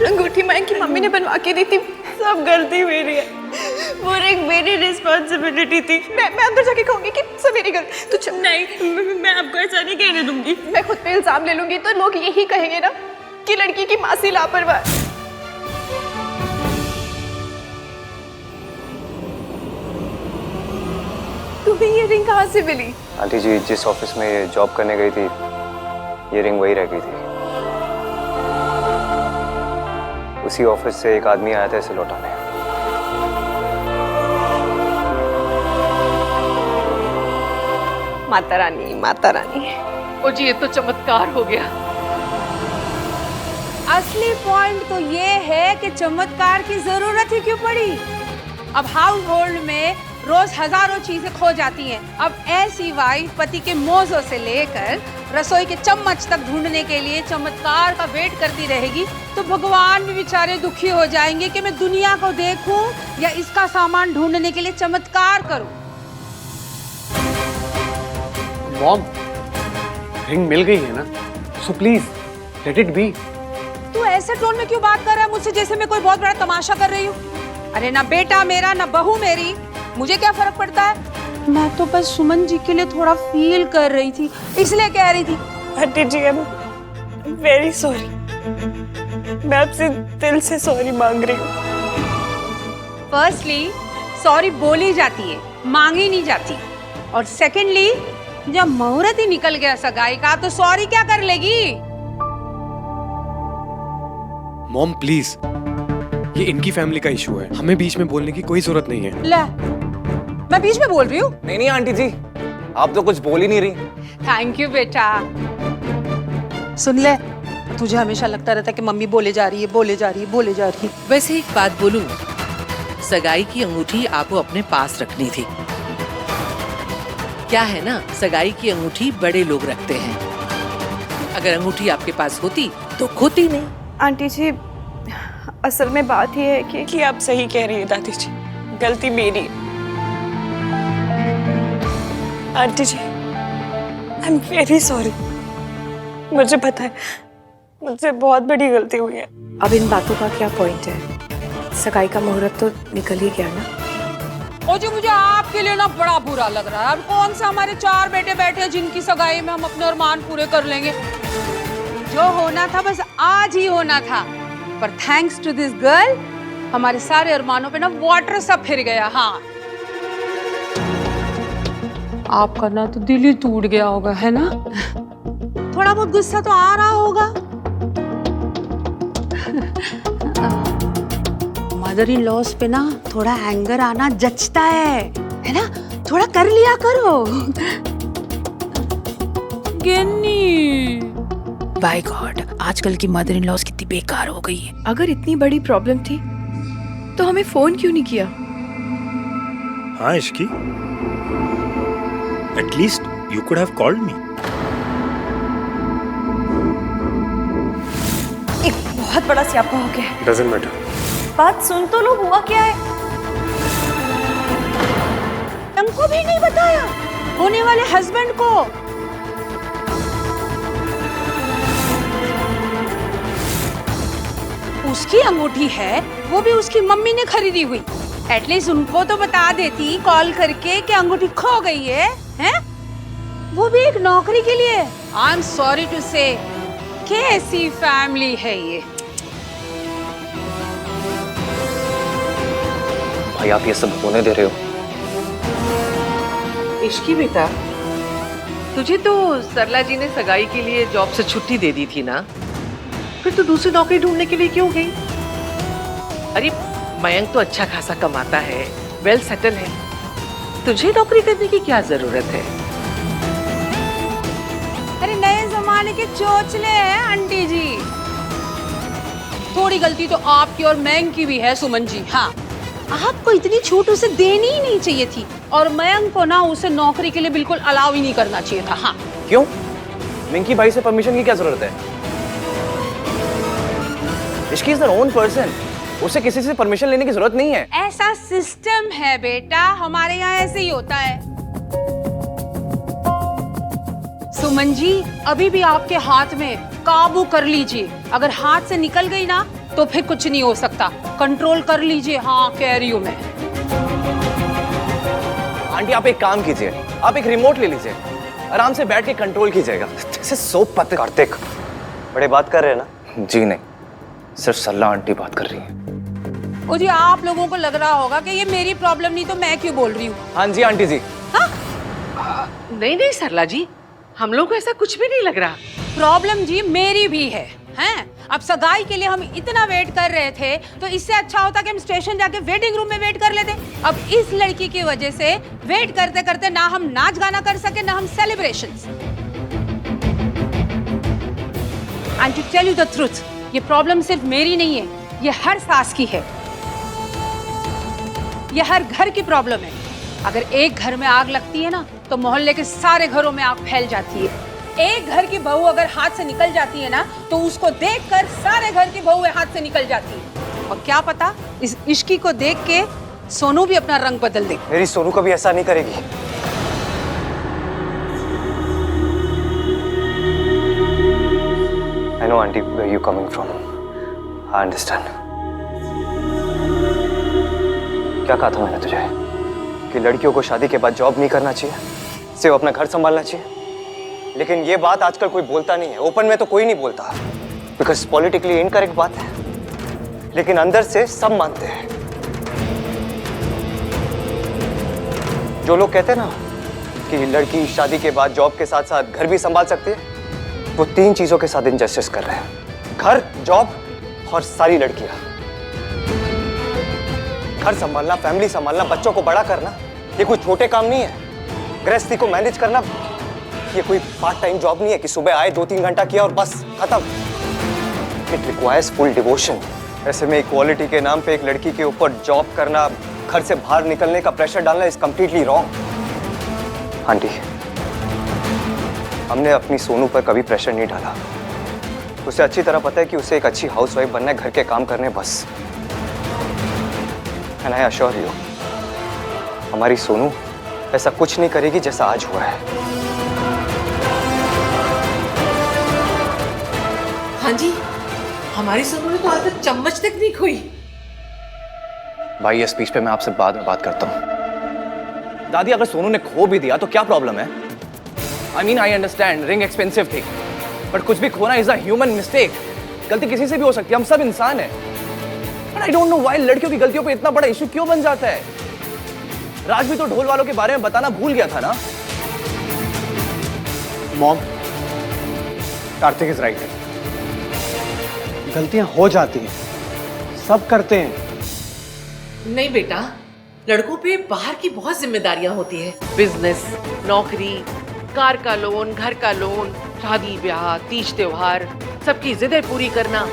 अंगूठी माँ की मम्मी ने बनवा के दी थी। सब गलती मेरी है, वो एक मेरी रिस्पॉन्सिबिलिटी थी। मैं अंदर जाके कहूंगी कि सब मेरी गलती। तो नहीं, मैं आपको ऐसा नहीं कहने दूंगी। मैं खुद पे इल्जाम ले लूंगी तो लोग यही कहेंगे ना कि लड़की की मासी लापरवाह। तुम्हें ये रिंग कहाँ से मिली? आंटी जी, जिस ऑफिस में ये जॉब करने गई थी, ये रिंग वही रह गई थी। उसी ऑफिस से एक आदमी आया था इसे लौटाने। माता रानी, माता रानी। ओ जी, ये तो चमत्कार हो गया। असली पॉइंट तो ये है कि चमत्कार की जरूरत ही क्यों पड़ी। अब हाउस होल्ड में रोज हजारों चीजें खो जाती हैं। अब ऐसी वाइफ पति के मोज़ों से लेकर रसोई के चम्मच तक ढूंढने के लिए चमत्कार का वेट करती रहेगी तो भगवान भी बेचारे दुखी हो जाएंगे कि मैं दुनिया को देखूं या इसका सामान ढूंढने के लिए चमत्कार करूं। मॉम, रिंग मिल गई है ना, so please let it be. तू ऐसे टोन में क्यों बात कर रहा है मुझसे, जैसे मैं कोई बहुत बड़ा तमाशा कर रही हूँ। अरे ना बेटा मेरा ना बहू मेरी, मुझे क्या फर्क पड़ता है। मैं तो बस सुमन जी के लिए थोड़ा फील कर रही थी, इसलिए कह रही थी। Aunty ji, I am very sorry. मैं आपसे दिल से सॉरी मांग रही हूँ। फर्स्टली सॉरी बोली जाती है, मांगी नहीं जाती। और सेकेंडली जब मुहूर्त ही निकल गया सगाई का तो सॉरी क्या कर लेगी। मॉम प्लीज, ये इनकी फैमिली का इशू है, हमें बीच में बोलने की कोई जरूरत नहीं है। ले, मैं बीच में बोल रही हूँ? नहीं आंटी जी, आप तो कुछ बोल ही नहीं रही। थैंक यू बेटा। सुन ले, तुझे हमेशा लगता रहता है कि मम्मी बोले जा रही है, बोले जा रही है, बोले जा रही है। वैसे एक बात बोलूं, सगाई की अंगूठी आपको अपने पास रखनी थी। क्या है ना, सगाई की अंगूठी बड़े लोग रखते हैं। अगर अंगूठी आपके पास होती तो खोती नहीं। आंटी जी, असल में बात ये है कि आप सही कह रही है दादी जी, गलती मेरी है। Aunty ji, I am very sorry. मुझे पता है मुझसे बहुत बड़ी गलती हुई है। अब इन बातों का क्या पॉइंट है, सगाई का मुहूर्त तो निकल ही गया ना। ओ जी, मुझे आपके लिए ना बड़ा बुरा लग रहा है। अब कौन सा हमारे 4 बेटे बैठे हैं जिनकी सगाई में हम अपने अरमान पूरे कर लेंगे। जो होना था बस आज ही होना था, पर थैंक्स टू दिस गर्ल हमारे सारे अरमानों पे ना वाटर सा फिर गया। हाँ, आपका ना तो दिल ही टूट गया होगा, है ना। थोड़ा बहुत गुस्सा तो आ रहा होगा। मदर इन लॉस पे ना थोड़ा एंगर आना जचता है ना। थोड़ा कर लिया करो। गिन्नी, बाय गॉड, आजकल की मदर इन लॉस कितनी बेकार हो गई है। अगर इतनी बड़ी प्रॉब्लम थी तो हमें फोन क्यों नहीं किया? हाँ Ishki, at least you could have called me. एक बहुत बड़ा स्यापा हो गया है। Doesn't matter. बात सुन तो लो, हुआ क्या है। हमको भी नहीं बताया होने वाले हस्बैंड को। उसकी अंगूठी है, वो भी उसकी मम्मी ने खरीदी हुई। एटलीस्ट उनको तो बता देती कॉल करके कि अंगूठी खो गई है, हैं? वो भी एक नौकरी के लिए। आई एम सॉरी टू से, कैसी फैमिली है ये। भाई आप ये सब होने दे रहे हो? इश्की बेटा, तुझे तो सरला जी ने सगाई के लिए जॉब से छुट्टी दे दी थी ना, फिर तू दूसरी नौकरी ढूंढने के लिए क्यों गई? अरे मयंक तो अच्छा खासा कमाता है, वेल सेटल है, तुझे नौकरी करने की क्या जरूरत है? अरे नए जमाने के चोचले हैं आंटी जी। थोड़ी गलती तो आपकी और मयंक की भी है सुमन जी। हाँ, आपको इतनी छूट उसे देनी ही नहीं चाहिए थी, और मयंक को ना उसे नौकरी के लिए बिल्कुल अलाउ ही नहीं करना चाहिए था। हाँ। क्यों? मिंकी भाई से परमिशन की क्या जरूरत है? Ishki is their own person, उसे किसी से परमिशन लेने की जरूरत नहीं है। ऐसा सिस्टम है बेटा, हमारे यहाँ ऐसे ही होता है। सुमन जी, अभी भी आपके हाथ में, काबू कर लीजिए। अगर हाथ से निकल गई ना तो फिर कुछ नहीं हो सकता, कंट्रोल कर लीजिए। हाँ, कह रही हूँ मैं। आंटी आप एक काम कीजिए, आप एक रिमोट ले लीजिए, आराम से बैठ के कंट्रोल कीजिएगा। जैसे सोप पत्ते। कार्तिक, बड़े बात कर रहे हैं ना? जी नहीं, सिर्फ सरला आंटी बात कर रही है। ओ जी, आप लोगों को लग रहा होगा कि ये मेरी प्रॉब्लम नहीं तो मैं क्यों बोल रही हूँ। हाँ जी आंटी जी। हाँ? नहीं नहीं सरला जी, हम लोग को ऐसा कुछ भी नहीं लग रहा। प्रॉब्लम जी मेरी भी है। हैं? अब सगाई के लिए हम इतना वेट कर रहे थे, तो इससे अच्छा होता कि हम स्टेशन जाके वेटिंग रूम में वेट कर लेते। अब इस लड़की की वजह से वेट करते करते ना हम नाच गाना कर सके, ना हम celebrations. And to tell you the truth, ये प्रॉब्लम सिर्फ मेरी नहीं है, ये हर सास की है, ये हर घर की प्रॉब्लम है। अगर एक घर में आग लगती है ना तो मोहल्ले के सारे घरों में आग फैल जाती है। एक घर की बहू अगर हाथ से निकल जाती है ना तो उसको देखकर सारे घर की बहुएं हाथ से निकल जाती है। और क्या पता, इस इश्की को देख के सोनू भी अपना रंग बदल दे। मेरी सोनू कभी ऐसा नहीं करेगी। I know auntie where you coming from. I understand. क्या कहा था मैंने तुझे कि लड़कियों को शादी के बाद जॉब नहीं करना चाहिए, सिर्फ अपना घर संभालना चाहिए। लेकिन ये बात आजकल कोई बोलता नहीं है, ओपन में तो कोई नहीं बोलता, बिकॉज पॉलिटिकली इनकरेक्ट बात है, लेकिन अंदर से सब मानते हैं। जो लोग कहते हैं ना कि लड़की शादी के बाद जॉब के साथ साथ घर भी संभाल सकती है, वो तीन चीजों के साथ इनजस्टिस कर रहे हैं: घर, जॉब और सारी लड़कियां। घर संभालना, फैमिली संभालना, बच्चों को बड़ा करना, ये कोई छोटे काम नहीं है। गृहस्थी को मैनेज करना, ये कोई पार्ट टाइम जॉब नहीं है कि सुबह आए 2-3 घंटा किया और बस खत्म। It requires full devotion. ऐसे में इक्वालिटी के नाम पे एक लड़की के ऊपर जॉब करना, घर से बाहर निकलने का प्रेशर डालना इज कंप्लीटली रॉन्ग। आंटी, हमने अपनी सोनू पर कभी प्रेशर नहीं डाला। उसे अच्छी तरह पता है कि उसे एक अच्छी हाउसवाइफ बनना है, घर के काम करने बस। एंड आई अश्योर यू, हमारी सोनू ऐसा कुछ नहीं करेगी जैसा आज हुआ है। हाँ जी, हमारी सोनू ने तो आज तक चम्मच तक नहीं खोई। भाई ये स्पीच पे मैं आपसे बाद में बात करता हूँ। दादी, अगर सोनू ने खो भी दिया तो क्या प्रॉब्लम है? I mean I understand ring expensive थी, बट कुछ भी खोना इज अ ह्यूमन मिस्टेक। गलती किसी से भी हो सकती है, हम सब इंसान हैं। But I don't know why लड़कियों की गलतियों पे इतना बड़ा इशू क्यों बन जाता है। राज भी तो ढोल वालों के बारे में बताना भूल गया था ना। Mom, Kartik is right. गलतियां हो जाती हैं, सब करते हैं। नहीं बेटा, लड़कों पे बाहर की बहुत जिम्मेदारियां होती है। बिजनेस, नौकरी, कार का लोन, घर का लोन, शादी ब्याह, तीज त्योहार, सबकी जिदें पूरी करना।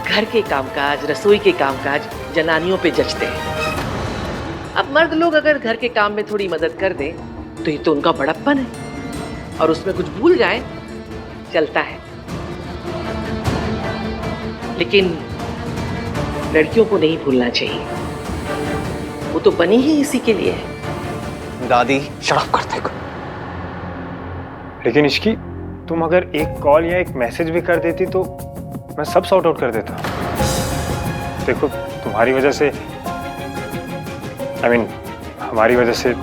घर के कामकाज, रसोई के कामकाज जनानियों पे जचते हैं। अब मर्द लोग अगर घर के काम में थोड़ी मदद कर दें तो ये तो उनका बड़प्पन है, और उसमें कुछ भूल जाए चलता है। लेकिन लड़कियों को नहीं भूलना चाहिए, वो तो बनी ही इसी के लिए है। दादी, शराब करते को। लेकिन इश्की, तुम अगर एक कॉल या एक मैसेज भी कर देती तो मैं सब सॉर्ट आउट कर देता। देखो, तुम्हारी वजह से, हमारी वजह से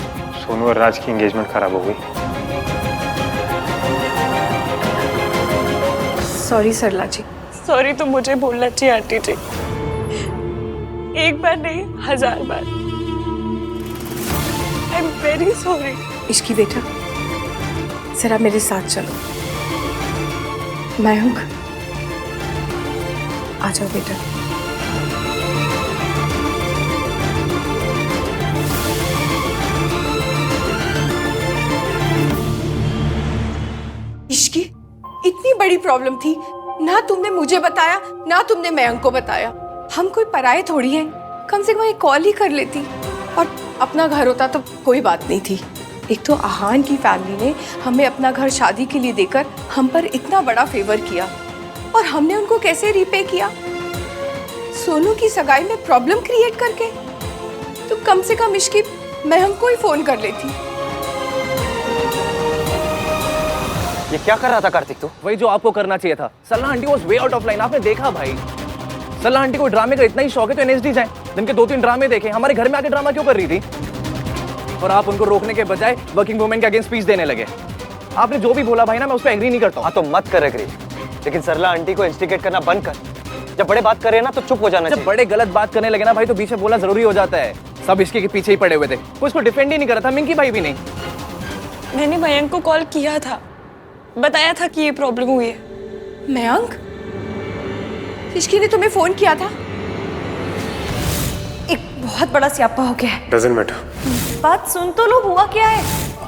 सोनू और राज की एंगेजमेंट खराब हो गई। सॉरी सरला जी। सॉरी तो मुझे बोलना चाहिए आंटी जी, एक बार नहीं 1000 बार। I am very sorry. Ishki बेटा, जरा मेरे साथ चलो। मयंक, आ जाओ बेटा। इश्की, इतनी बड़ी प्रॉब्लम थी, ना तुमने मुझे बताया ना तुमने मयंक को बताया। हम कोई पराये थोड़ी हैं, कम से कम एक कॉल ही कर लेती और अपना घर होता तो कोई बात नहीं थी। एक तो आहान की फैमिली ने हमें अपना घर शादी के लिए देकर हम पर इतना बड़ा फेवर किया और हमने उनको कैसे रीपे किया? सोनू की सगाई में प्रॉब्लम क्रिएट करके। तो कम से कम इश्की मयंक को ही फोन कर लेती। ये क्या कर रहा था कार्तिक तू? वही जो आपको करना चाहिए था। सल्ला aunty was way out of line. आपने देखा भाई, सल्ला आंटी को ड्रामे का इतना ही शौक है तो एनएसडी जाए। दिन के 2-3 ड्रामे देखे, हमारे घर में आके ड्रामा क्यों कर रही थी? और आप उनको रोकने के बजाय वर्किंग वुमेन के अगेंस्ट स्पीच देने लगे। आपने जो भी बोला भाई ना, मैं उस पर एग्री नहीं करता। हाँ तो मत कर एग्री, लेकिन सरला आंटी को इंस्टिगेट करना बंद कर। जब बड़े बात करे ना तो चुप हो जाना चाहिए। जब बड़े गलत बात करने लगे ना भाई तो बीच में बोलना जरूरी हो जाता है। सब इसके के पीछे ही पड़े हुए थे, कोई इसको डिफेंड ही नहीं कर रहा था, मिंकी भाई भी नहीं। मैंने मयंक को कॉल किया था, बताया था कि ये प्रॉब्लम हुई है। मयंक, इश्की ने तुम्हें फोन किया था? एक बहुत बड़ा स्यापा हो गया है। Doesn't matter. बात सुन तो लो, हुआ क्या है?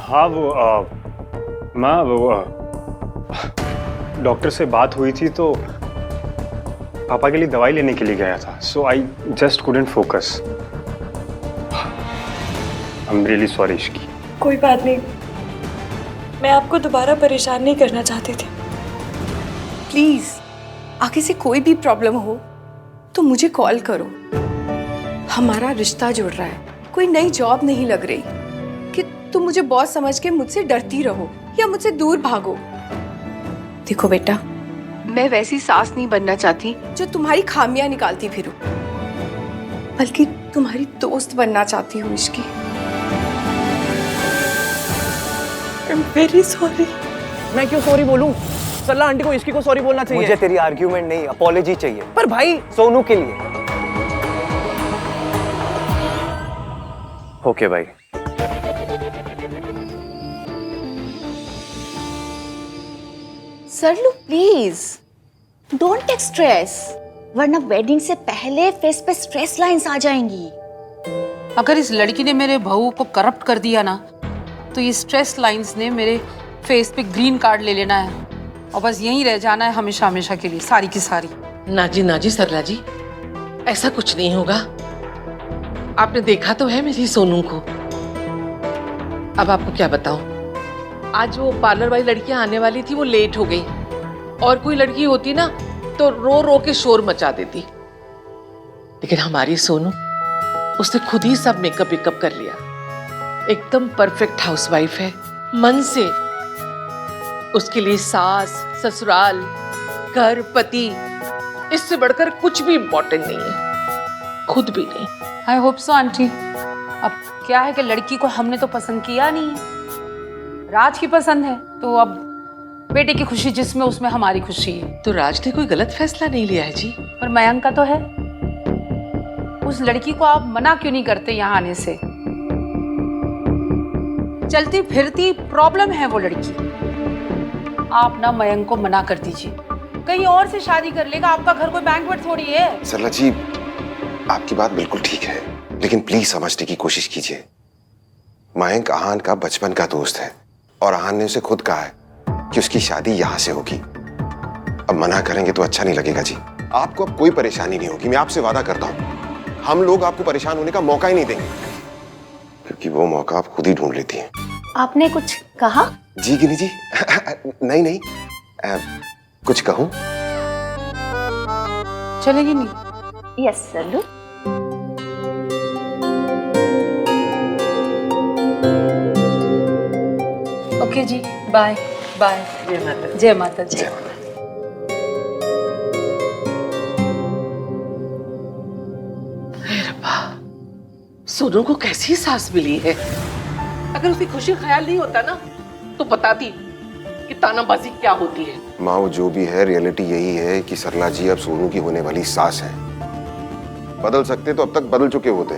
हाँ वो माँ वो डॉक्टर से बात हुई थी तो पापा के लिए दवाई लेने के लिए गया था, so I just couldn't focus. I am really sorry Ishki. कोई बात नहीं, मैं आपको दोबारा परेशान नहीं करना चाहती थी। प्लीज आगे से कोई भी प्रॉब्लम हो तो मुझे कॉल करो। हमारा रिश्ता जुड़ रहा है, कोई नई जॉब नहीं लग रही कि तुम मुझे बॉस समझ के मुझसे डरती रहो या मुझसे दूर भागो। देखो बेटा, मैं वैसी सास नहीं बनना चाहती जो तुम्हारी खामियां निकालती फिरूं, बल्कि तुम्हारी दोस्त बनना चाहती हूँ इश्की। आई एम वेरी सॉरी। मैं क्यों सॉरी बोलूं? सल्ला आंटी को इसकी को सॉरी बोलना चाहिए। मुझे तेरी आर्ग्यूमेंट नहीं, अपॉलॉजी चाहिए। पर भाई सोनू के लिए। ओके भाई। सरलू प्लीज डोंट टेक स्ट्रेस, वरना वेडिंग से पहले फेस पे स्ट्रेस लाइंस आ जाएंगी। अगर इस लड़की ने मेरे बहू को करप्ट कर दिया ना, तो ये स्ट्रेस लाइंस ने मेरे फेस पे ग्रीन कार्ड ले लेना है और बस यहीं रह जाना है हमेशा हमेशा के लिए, सारी की सारी। ना जी सरला जी, ऐसा कुछ नहीं होगा। आपने देखा तो है मेरी सोनू को। अब आपको क्या बताऊं, आज वो पार्लर वाली लड़कियां आने वाली थी, वो लेट हो गई। और कोई लड़की होती ना तो रो रो के शोर मचा देती, लेकिन हमारी सोनू उसने खुद ही सब मेकअप वेकअप कर लिया। एकदम परफेक्ट हाउसवाइफ है मन से। उसके लिए सास, ससुराल, घर, पति, इससे बढ़कर कुछ भी इम्पोर्टेंट नहीं है, खुद भी नहीं। I hope so aunty. अब क्या है कि लड़की को हमने तो पसंद किया नहीं है, राज की पसंद है, तो अब बेटे की खुशी जिसमें उसमें हमारी खुशी है। तो राज ने कोई गलत फैसला नहीं लिया है जी। पर मयंक का तो है। उस लड़की को आप मना क्यों नहीं करते यहाँ आने से? चलती फिरती प्रॉब्लम है वो लड़की। आप ना मयंक को मना कर दीजिए, कहीं और से शादी कर लेगा। आपका घर कोई बैंक्वेट थोड़ी है। सरला जी, आपकी बात बिल्कुल ठीक है, लेकिन प्लीज समझने की कोशिश कीजिए। मयंक आहान का बचपन का दोस्त है और आहान ने उसे खुद कहा है कि उसकी शादी यहाँ से होगी। अब मना करेंगे तो अच्छा नहीं लगेगा जी। आपको अब कोई परेशानी नहीं होगी, मैं आपसे वादा करता हूँ। हम लोग आपको परेशान होने का मौका ही नहीं देंगे, क्योंकि वो मौका आप खुद ही ढूंढ लेती हैं। आपने कुछ कहा? जी गिनी जी नहीं कुछ कहूं? चलेगी नहीं? यस सरलू। ओके जी, बाय बाय। जय माता। जय माता जी। सोनू को कैसी सास मिली है। अगर उसकी खुशी ख्याल नहीं होता ना तो बताती कि तानाबाजी क्या होती है। माँ वो जो भी है, रियलिटी यही है कि सरला जी अब सोनू की होने वाली सास है। बदल सकते तो अब तक बदल चुके होते।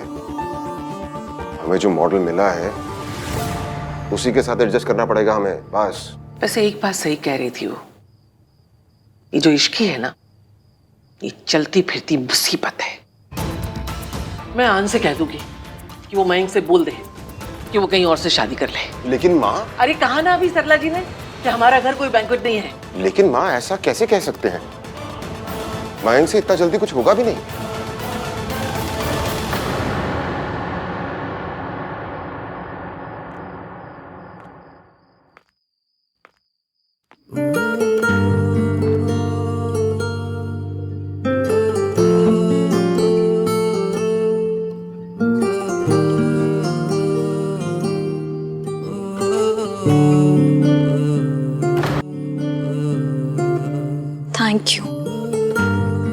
हमें जो मॉडल मिला है उसी के साथ एडजस्ट करना पड़ेगा हमें, बस। वैसे एक बात सही कह रही थी वो, ये जो इश्की है ना, ये चलती फिरती मुसीबत है। मैं आन से कह दूंगी कि वो मयंक से बोल दे कि वो कहीं और से शादी कर ले। लेकिन माँ, अरे कहा ना अभी सरला जी ने कि हमारा घर कोई बैंक्वेट नहीं है। लेकिन माँ ऐसा कैसे कह सकते हैं? मयंक से इतना जल्दी कुछ होगा भी नहीं।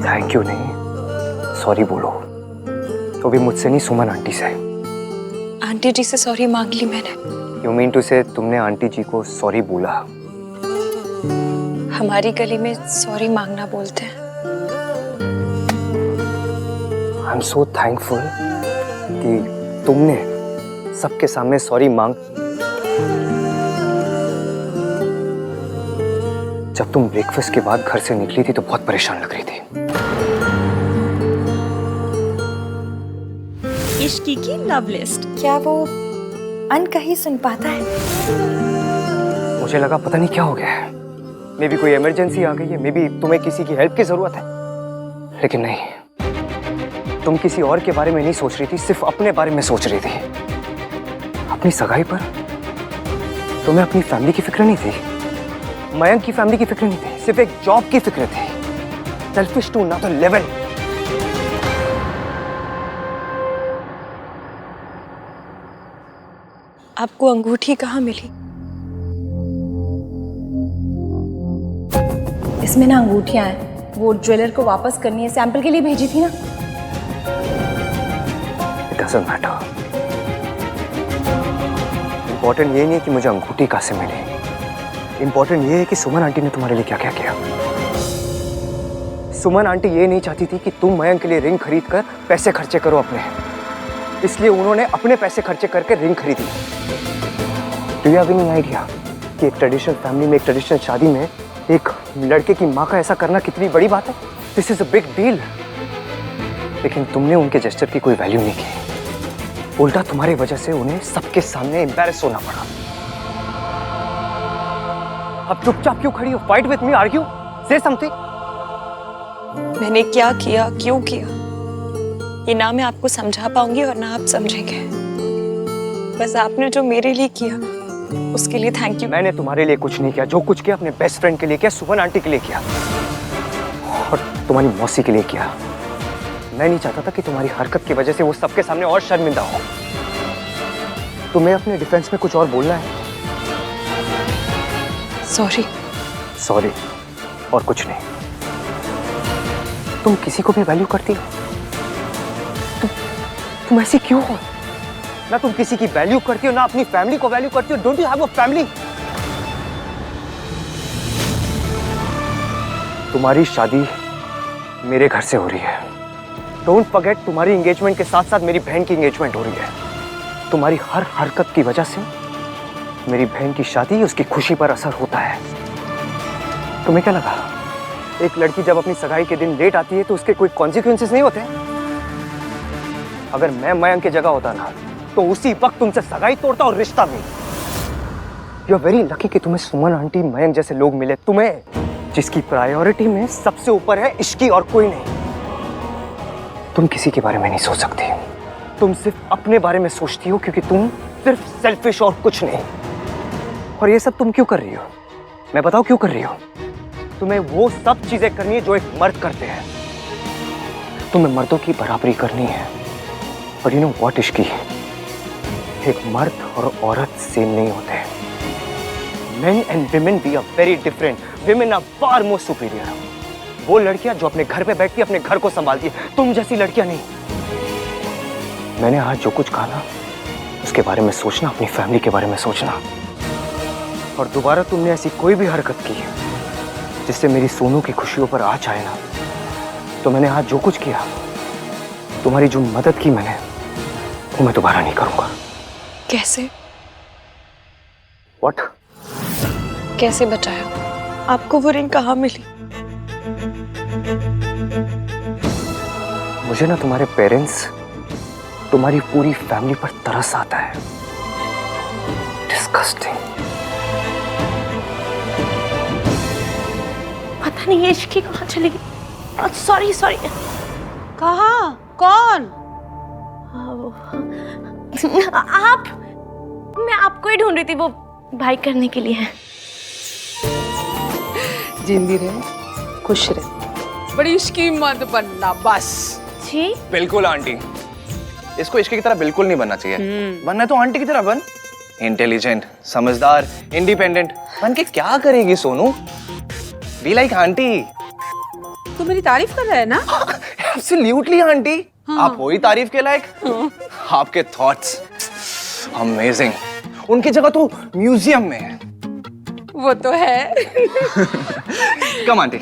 थैंक यू नहीं, सॉरी बोलो। तो भी मुझसे नहीं, सुमन आंटी से। आंटी जी से सॉरी मांग ली मैंने। यू मीन टू से तुमने आंटी जी को सॉरी बोला? हमारी गली में सॉरी मांगना बोलते हैं। आई एम सो थैंकफुल कि तुमने सबके सामने सॉरी मांग। जब तुम ब्रेकफास्ट के बाद घर से निकली थी तो बहुत परेशान लग रही थी। इश्की की लव लिस्ट क्या वो अनकही सुन पाता है? मुझे लगा पता नहीं क्या हो गया है, मे बी कोई इमरजेंसी आ गई है, मे बी तुम्हें किसी की हेल्प की जरूरत है। लेकिन नहीं, तुम किसी और के बारे में नहीं सोच रही थी, सिर्फ अपने बारे में सोच रही थी। अपनी सगाई पर तुम्हें अपनी फैमिली की फिक्र नहीं थी, मयंक की फैमिली की फिक्र नहीं थी, सिर्फ एक जॉब की फिक्र थी। Selfish to another level. आपको अंगूठी कहाँ मिली? इसमें ना अंगूठियां हैं, वो ज्वेलर को वापस करनी है, सैंपल के लिए भेजी थी ना। It doesn't matter. Important ये नहीं है कि मुझे अंगूठी कहाँ से मिली, इंपॉर्टेंट ये है कि सुमन आंटी ने तुम्हारे लिए क्या क्या किया। सुमन आंटी ये नहीं चाहती थी कि तुम मयंक के लिए रिंग खरीद कर पैसे खर्चे करो अपने, इसलिए उन्होंने अपने पैसे खर्चे करके रिंग खरीदी। Do you have any idea कि एक ट्रेडिशनल फैमिली में, एक ट्रेडिशनल शादी में एक लड़के की माँ का ऐसा करना कितनी बड़ी बात है? This is a big deal. लेकिन तुमने उनके जेस्चर की कोई वैल्यू नहीं की, उल्टा तुम्हारी वजह से उन्हें सबके सामने एम्बैरेस होना पड़ा। अब चुपचाप क्यों खड़ी हो? फाइट विथ मी, आर्ग्यू, से समथिंग। मैंने क्या किया, क्यों किया, ये ना मैं आपको समझा पाऊंगी और ना आप समझेंगे। बस आपने जो मेरे लिए किया उसके लिए थैंक यू। मैंने तुम्हारे लिए कुछ नहीं किया, जो कुछ किया अपने बेस्ट फ्रेंड के लिए किया, सुमन आंटी के लिए किया और तुम्हारी मौसी के लिए किया। मैं नहीं चाहता था कि तुम्हारी हरकत की वजह से वो सबके सामने और शर्मिंदा हो। तुम्हें अपने डिफेंस में कुछ और बोलना है? सॉरी। सॉरी और कुछ नहीं। तुम किसी को भी वैल्यू करती हो? तुम ऐसी क्यों हो? ना तुम किसी की वैल्यू करती हो, ना अपनी फैमिली को वैल्यू करती हो। Don't you have a family? तुम्हारी शादी मेरे घर से हो रही है। डोंट फॉरगेट, तुम्हारी एंगेजमेंट के साथ साथ मेरी बहन की एंगेजमेंट हो रही है। तुम्हारी हर हरकत की वजह से मेरी बहन की शादी, उसकी खुशी पर असर होता है। तुम्हें क्या लगा, एक लड़की जब अपनी सगाई के दिन लेट आती है तो उसके कोई कॉन्सिक्वेंसेस नहीं होते? अगर मैं मयंक की जगह होता ना तो उसी वक्त तुमसे सगाई तोड़ता और रिश्ता भी। यू आर वेरी लकी कि तुम्हें सुमन आंटी, मयंक जैसे लोग मिले, तुम्हें जिसकी प्रायोरिटी में सबसे ऊपर है इश्की और कोई नहीं। तुम किसी के बारे में नहीं सोच सकती, तुम सिर्फ अपने बारे में सोचती हो क्योंकि तुम सिर्फ सेल्फिश और कुछ नहीं। और ये सब तुम क्यों कर रही हो? मैं बताऊं क्यों कर रही हो? तुम्हें वो सब चीजें करनी है जो एक मर्द करते हैं। तुम्हें मर्दों की बराबरी करनी है। और यू नो व्हाट इश्की, एक मर्द और औरत सेम नहीं होते। Men and women we are very different. Women are far more superior. वो लड़कियां जो अपने घर पे बैठती है, अपने घर को संभालती है, तुम जैसी लड़कियां नहीं। मैंने आज जो कुछ कहा ना, उसके बारे में सोचना, अपनी फैमिली के बारे में सोचना। और दोबारा तुमने ऐसी कोई भी हरकत की जिससे मेरी सोनू की खुशियों पर आँच आए ना, तो मैंने आज जो कुछ किया, तुम्हारी जो मदद की मैंने, वो मैं दोबारा नहीं करूंगा। कैसे? What? कैसे बचाया? आपको वो रिंग कहाँ मिली? मुझे ना तुम्हारे पेरेंट्स, तुम्हारी पूरी फैमिली पर तरस आता है। डिस्गस्टिंग। पता नहीं ये इश्की कहाँ चली गई। Sorry sorry. कहाँ? कौन? आप, मैं आपको ही ढूंढ रही थी, वो भाई करने के लिए है। जिंदी रहे, खुश रहे, बड़ी इश्की मत बनना बस। जी बिल्कुल आंटी, इसको इश्की की तरह बिल्कुल नहीं बनना चाहिए। बनना है तो आंटी की तरह बन, इंटेलिजेंट, समझदार, इंडिपेंडेंट। बन के क्या करेगी सोनू? Be like aunty. तू मेरी तारीफ कर रहा है ना? एब्सोल्युटली आंटी, आप हो ही तारीफ के लायक। आपके थॉट्स अमेजिंग, उनकी जगह तो म्यूजियम में है। वो तो है। कम आंटी।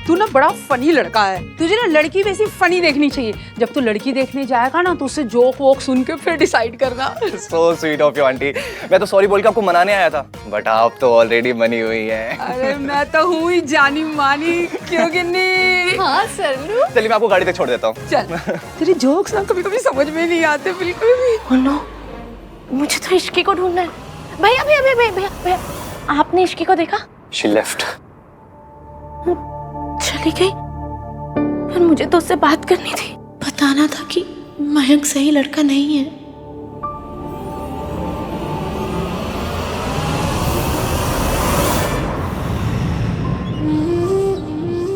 तू ना बड़ा फनी लड़का है, तुझे ना लड़की वैसी फनी देखनी चाहिए। जब तू लड़की देखने जाएगा ना तो उससे जोक वोक सुन के फिर डिसाइड करना। So sweet of you aunty. मैं तो सॉरी बोल के आपको मनाने आया था, बट आप तो ऑलरेडी बनी हुई हैं। अरे मैं तो हूँ ही जानी मानी, क्यों गिन्नी? हाँ सल्लू। चलिए मैं आपको गाड़ी तक छोड़ देता हूँ। चल। तेरे जोक्स ना कभी कभी समझ में नहीं आते बिल्कुल भी। Oh no, मुझे तो इश्की को ढूंढना है। भैया भैया भैया भैया भैया, आपने इश्की को देखा? She left. चली गई। पर मुझे तो उससे बात करनी थी, बताना था कि मयंक सही लड़का नहीं है।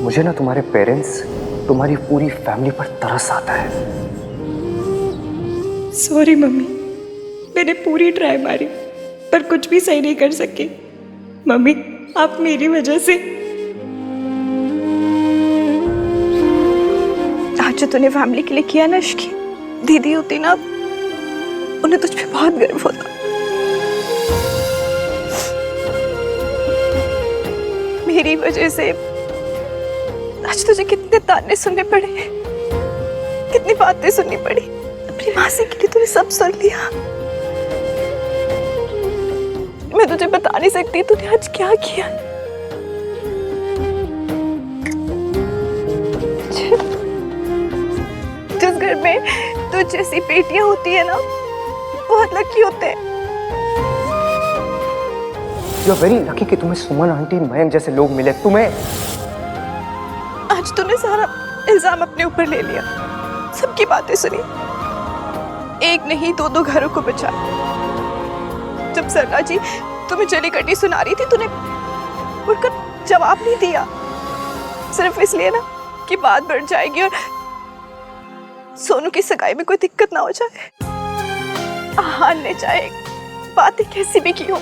मुझे ना तुम्हारे पेरेंट्स, तुम्हारी पूरी फैमिली पर तरस आता है। सॉरी मम्मी, मैंने पूरी ट्राई मारी पर कुछ भी सही नहीं कर सकी। मम्मी आप मेरी वजह से आज जो तूने फैमिली के लिए किया ना इश्की, दीदी होती ना उन्हें तुझ पे बहुत गर्व होता। मेरी वजह से आज तुझे कितने ताने सुनने पड़े, कितनी बातें सुननी पड़ी। अपनी मासी के लिए तूने सब सुन लिया। मैं तुझे बता नहीं सकती तूने आज क्या किया। जिस घर में तुझ जैसी बेटियां होती है ना, बहुत लकी होते हैं। You're very lucky कि तुम्हें सुमन आंटी, मयंक जैसे लोग मिले। तुम्हें आज तूने सारा इल्जाम अपने ऊपर ले लिया, सबकी बातें सुनी, एक नहीं दो घरों को बचाया। जब सरला जी तुम्हें जली कटी सुना रही थी, तूने उनका जवाब नहीं दिया, सिर्फ इसलिए ना कि बात बढ़ जाएगी और सोनू की सगाई में कोई दिक्कत ना हो जाए। आहान ने चाहे बातें कैसी भी की हो,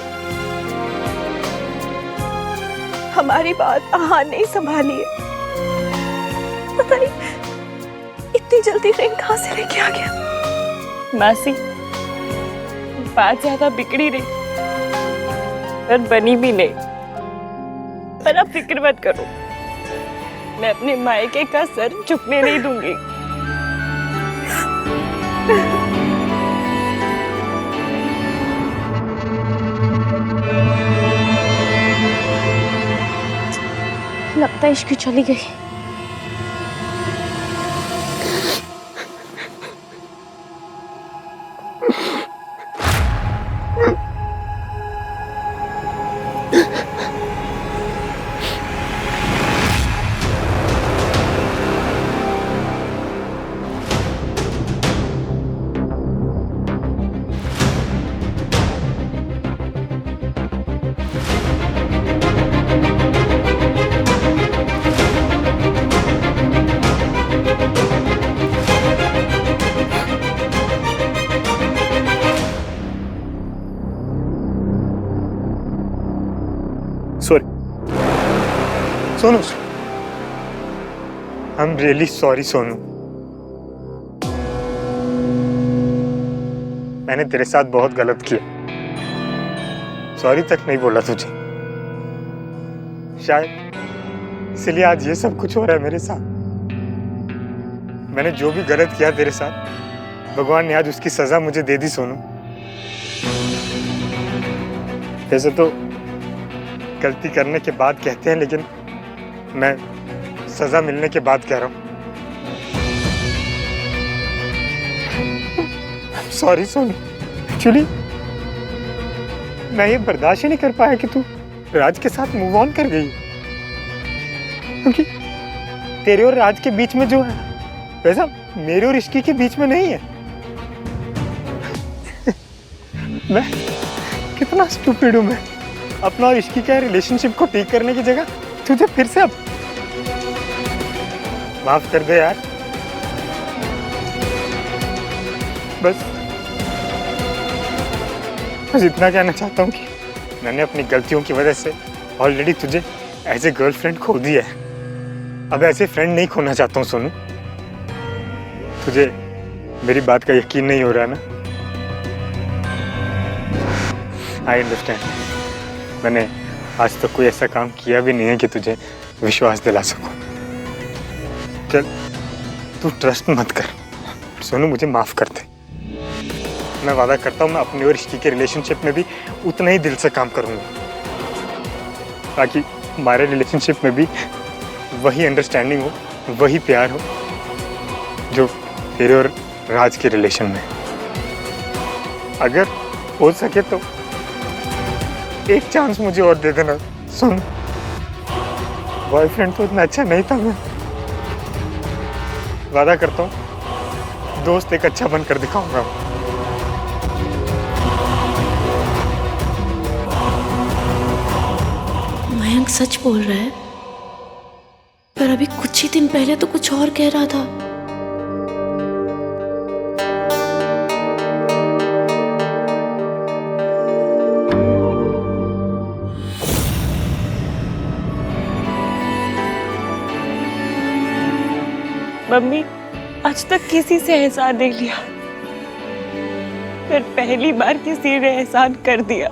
हमारी बात आहान ने ही संभाली है। पता नहीं इतनी जल्दी रिंग कहाँ से लेके आ गया। मासी बात ज्यादा बिगड़ी नहीं पर बनी भी नहीं। पर आप फिक्र मत करो, मैं अपने मायके का सर झुकने नहीं दूंगी। लगता है इश्की चली गई। Sorry Sonu, I am really sorry Sonu. मैंने तेरे साथ बहुत गलत किया। सॉरी तक नहीं बोला तुझे। शायद इसलिए आज ये सब कुछ हो रहा है मेरे साथ। मैंने जो भी गलत किया तेरे साथ, भगवान ने आज उसकी सजा मुझे दे दी सोनू। वैसे तो गलती करने के बाद कहते हैं, लेकिन मैं सजा मिलने के बाद कह रहा हूँ। सॉरी सोनू, एक्चुअली मैं ये बर्दाश्त ही नहीं कर पाया कि तू राज के साथ मूव ऑन कर गई, क्योंकि तेरे और राज के बीच में जो है वैसा मेरे और इश्की के बीच में नहीं है। मैं कितना स्टूपिड हूँ। मैं अपना और इश्की का रिलेशनशिप को ठीक करने की जगह तुझे फिर से अब माफ कर दे यार। बस इतना कहना चाहता हूँ कि मैंने अपनी गलतियों की वजह से ऑलरेडी तुझे एज ए गर्लफ्रेंड खो दिया है। अब ऐसे फ्रेंड नहीं खोना चाहता हूँ सोनू। तुझे मेरी बात का यकीन नहीं हो रहा ना? I understand. मैंने आज तक कोई ऐसा काम किया भी नहीं है कि तुझे विश्वास दिला सकूं। चल तू ट्रस्ट मत कर सोनू, मुझे माफ कर दे। मैं वादा करता हूँ मैं अपनी और इश्की के रिलेशनशिप में भी उतना ही दिल से काम करूँगा, ताकि हमारे रिलेशनशिप में भी वही अंडरस्टैंडिंग हो, वही प्यार हो जो तेरे और राज के रिलेशन में। अगर हो सके तो एक चांस मुझे और दे देना सुन। बॉयफ्रेंड तो इतना अच्छा नहीं था मैं। वादा करता हूँ दोस्त एक अच्छा बनकर दिखाऊंगा। मयंक सच बोल रहा है, पर अभी कुछ ही दिन पहले तो कुछ और कह रहा था। मम्मी आज तक किसी से एहसान नहीं लिया, फिर पहली बार किसी ने एहसान कर दिया।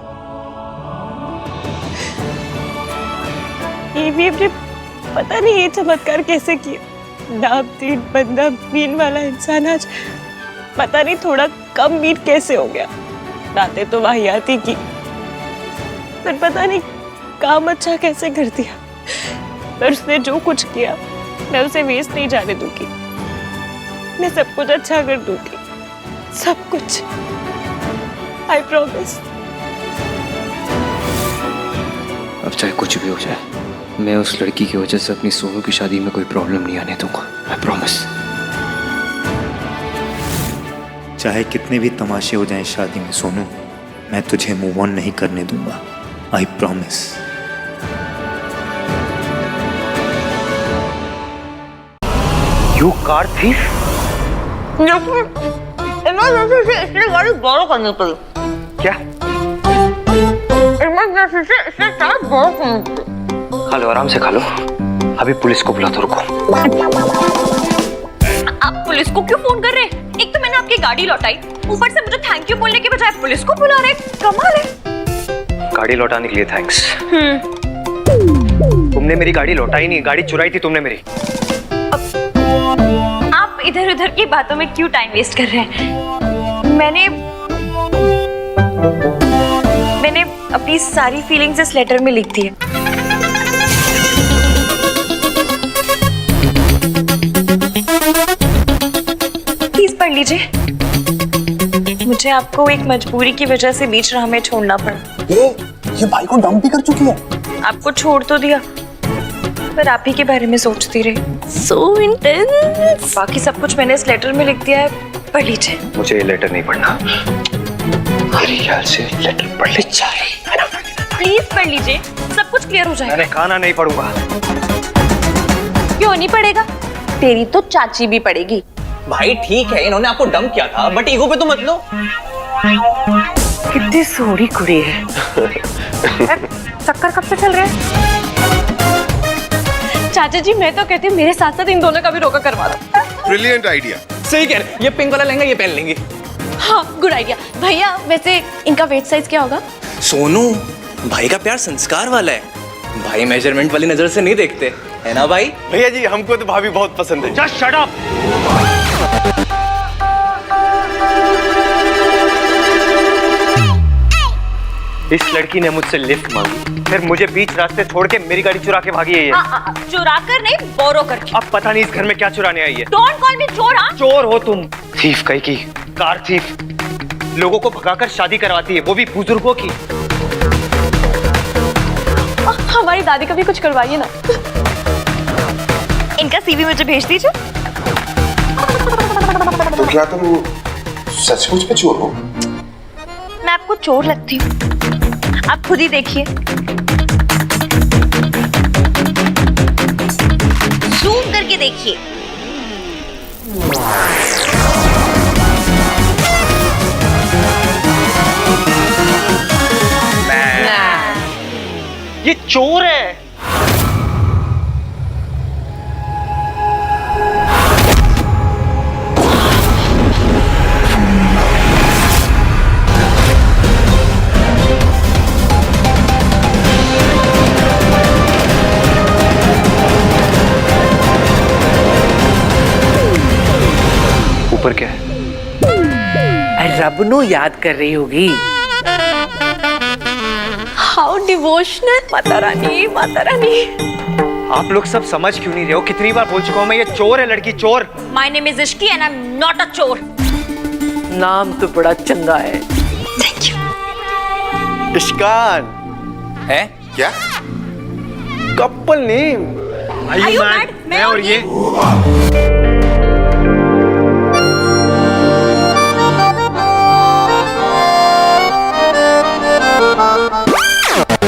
ये भी अपने पता नहीं ये चमत्कार कैसे किया। नामतीन बंदा मीन वाला इंसान आज पता नहीं थोड़ा कम मीट कैसे हो गया। बातें तो वाहियाती की, पर पता नहीं काम अच्छा कैसे कर दिया। पर उसने जो कुछ किया मैं उसे वेस्ट नहीं जाने दूंगी। मैं सब कुछ अच्छा कर दूंगी, सब कुछ। I promise. अब चाहे कुछ भी हो जाए, मैं उस लड़की की वजह से अपनी सोनू की शादी में कोई प्रॉब्लम नहीं आने दूंगा। I promise. चाहे कितने भी तमाशे हो जाएं शादी में सोनू, मैं तुझे मूव ऑन नहीं करने दूंगा। I promise. You car thief? Emergency से इसलिए गाड़ी borrow करनी पड़ी। क्या? इमरजेंसी से इसलिए कार borrow करनी पड़ी। खा लो, आराम से खा लो। अभी पुलिस को बुला दो, रुको। आप पुलिस को क्यों फोन कर रहे हैं? एक तो मैंने आपकी गाड़ी लौटाई, ऊपर से मुझे थैंक यू बोलने के बजाय पुलिस को बुला रहे। कमाल है। गाड़ी लौटाने के लिए थैंक्स। तुमने मेरी गाड़ी लौटाई नहीं, गाड़ी चुराई थी तुमने मेरी। आप इधर उधर की बातों में क्यों टाइम वेस्ट कर रहे हैं? मैंने अपनी सारी फीलिंग्स इस लेटर में लिख दी है। प्लीज पढ़ लीजिए। मुझे आपको एक मजबूरी की वजह से बीच राह में छोड़ना पड़ा। ये भाई को डंप भी कर चुकी है। आपको छोड़ तो दिया, पर आप ही के बारे में सोचती रही। So intense। बाकी सब कुछ मैंने इस लेटर में लिख दिया है, पढ़ लीजिए। मुझे ये लेटर नहीं पढ़ना। मेरे ख्याल से लेटर पढ़ ले चाहिए। प्लीज पढ़ लीजिए, सब कुछ क्लियर हो जाएगा। मैंने खाना नहीं पढ़ूंगा। क्यों नहीं पढ़ेगा? तेरी तो चाची भी पढ़ेगी। भाई ठीक है, इन्होंने आपको डंप किया था, बट ईगो पे तो मत लो। कितनी सोहनी कुड़ी है। चक्कर कब से चल रहे हैं? चाचा जी मैं तो कहती हूँ मेरे साथ साथ इन दोनों का भी रोका करवा दो। Brilliant idea. सही कह रहे, ये पिंक वाला लहंगा ये पहन लेंगे। हाँ गुड आइडिया। भैया वैसे इनका वेट साइज क्या होगा? सोनू भाई का प्यार संस्कार वाला है, भाई मेजरमेंट वाली नजर से नहीं देखते, है ना भाई? भैया जी हमको तो भाभी बहुत पसंद है। Just shut up. इस लड़की ने मुझसे लिफ्ट मांगी, फिर मुझे बीच रास्ते छोड़ के मेरी गाड़ी चुरा के भागी है ये। चुरा कर नहीं, बोरो करके। अब पता नहीं इस घर में क्या चुराने आई है। डोंट कॉल मी चोर। हाँ, चोर हो तुम। थीफ कहीं की, कार थीफ। लोगों को भगाकर शादी करवाती है, वो भी बुजुर्गों की। हमारी दादी का भी कुछ करवाइए ना। इनका सीवी मुझे भेज दीजिए। तो क्या तुम सचमुच में चोर हो? मैं आपको चोर लगती हूँ? आप खुद ही देखिए। जूम करके देखिए। ये चोर है। ऊपर क्या है? रब नु याद कर रही होगी। How devotional. माता रानी, माता रानी। आप लोग सब समझ क्यों नहीं रहे हो? कितनी बार बोल चुका हूं मैं, ये चोर है लड़की, चोर। My name is Ishki and I am not a चोर। नाम तो बड़ा चंगा है। Thank you. इश्कान है क्या? Couple name. Are you mad? मैं और ये।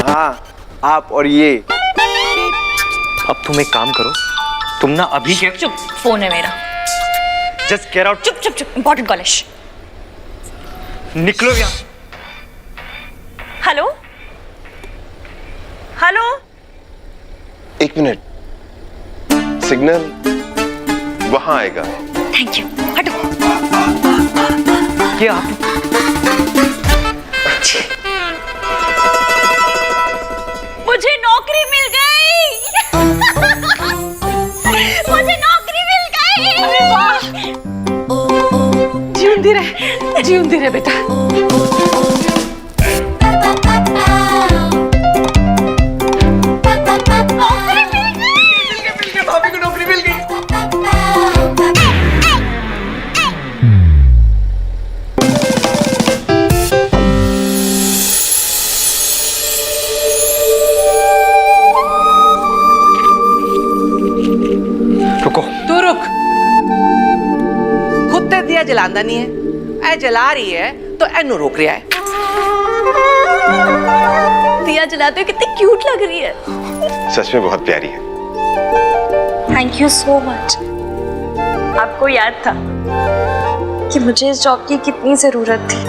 हाँ, आप और ये। अब तुम एक काम करो, तुम ना अभी के चुप, फोन है मेरा। Just get out. चुप चुप चुप, इंपॉर्टेंट कॉल है। निकलो यहाँ। Hello hello. एक मिनट, सिग्नल वहां आएगा। Thank you. हटो। ये आप मुझे नौकरी मिल गई। मुझे नौकरी मिल गई। अरे वाह, जीवंदी रहे बेटा। भाभी को नौकरी मिल गई। रुको। तू रुक। खुद ते दिया जलांदा नहीं है, ऐ जला रही है तो एनू रोक रहा है। दिया जलाते हो कितनी क्यूट लग रही है। सच में बहुत प्यारी है। Thank you so much. आपको याद था कि मुझे इस जॉब की कितनी जरूरत थी।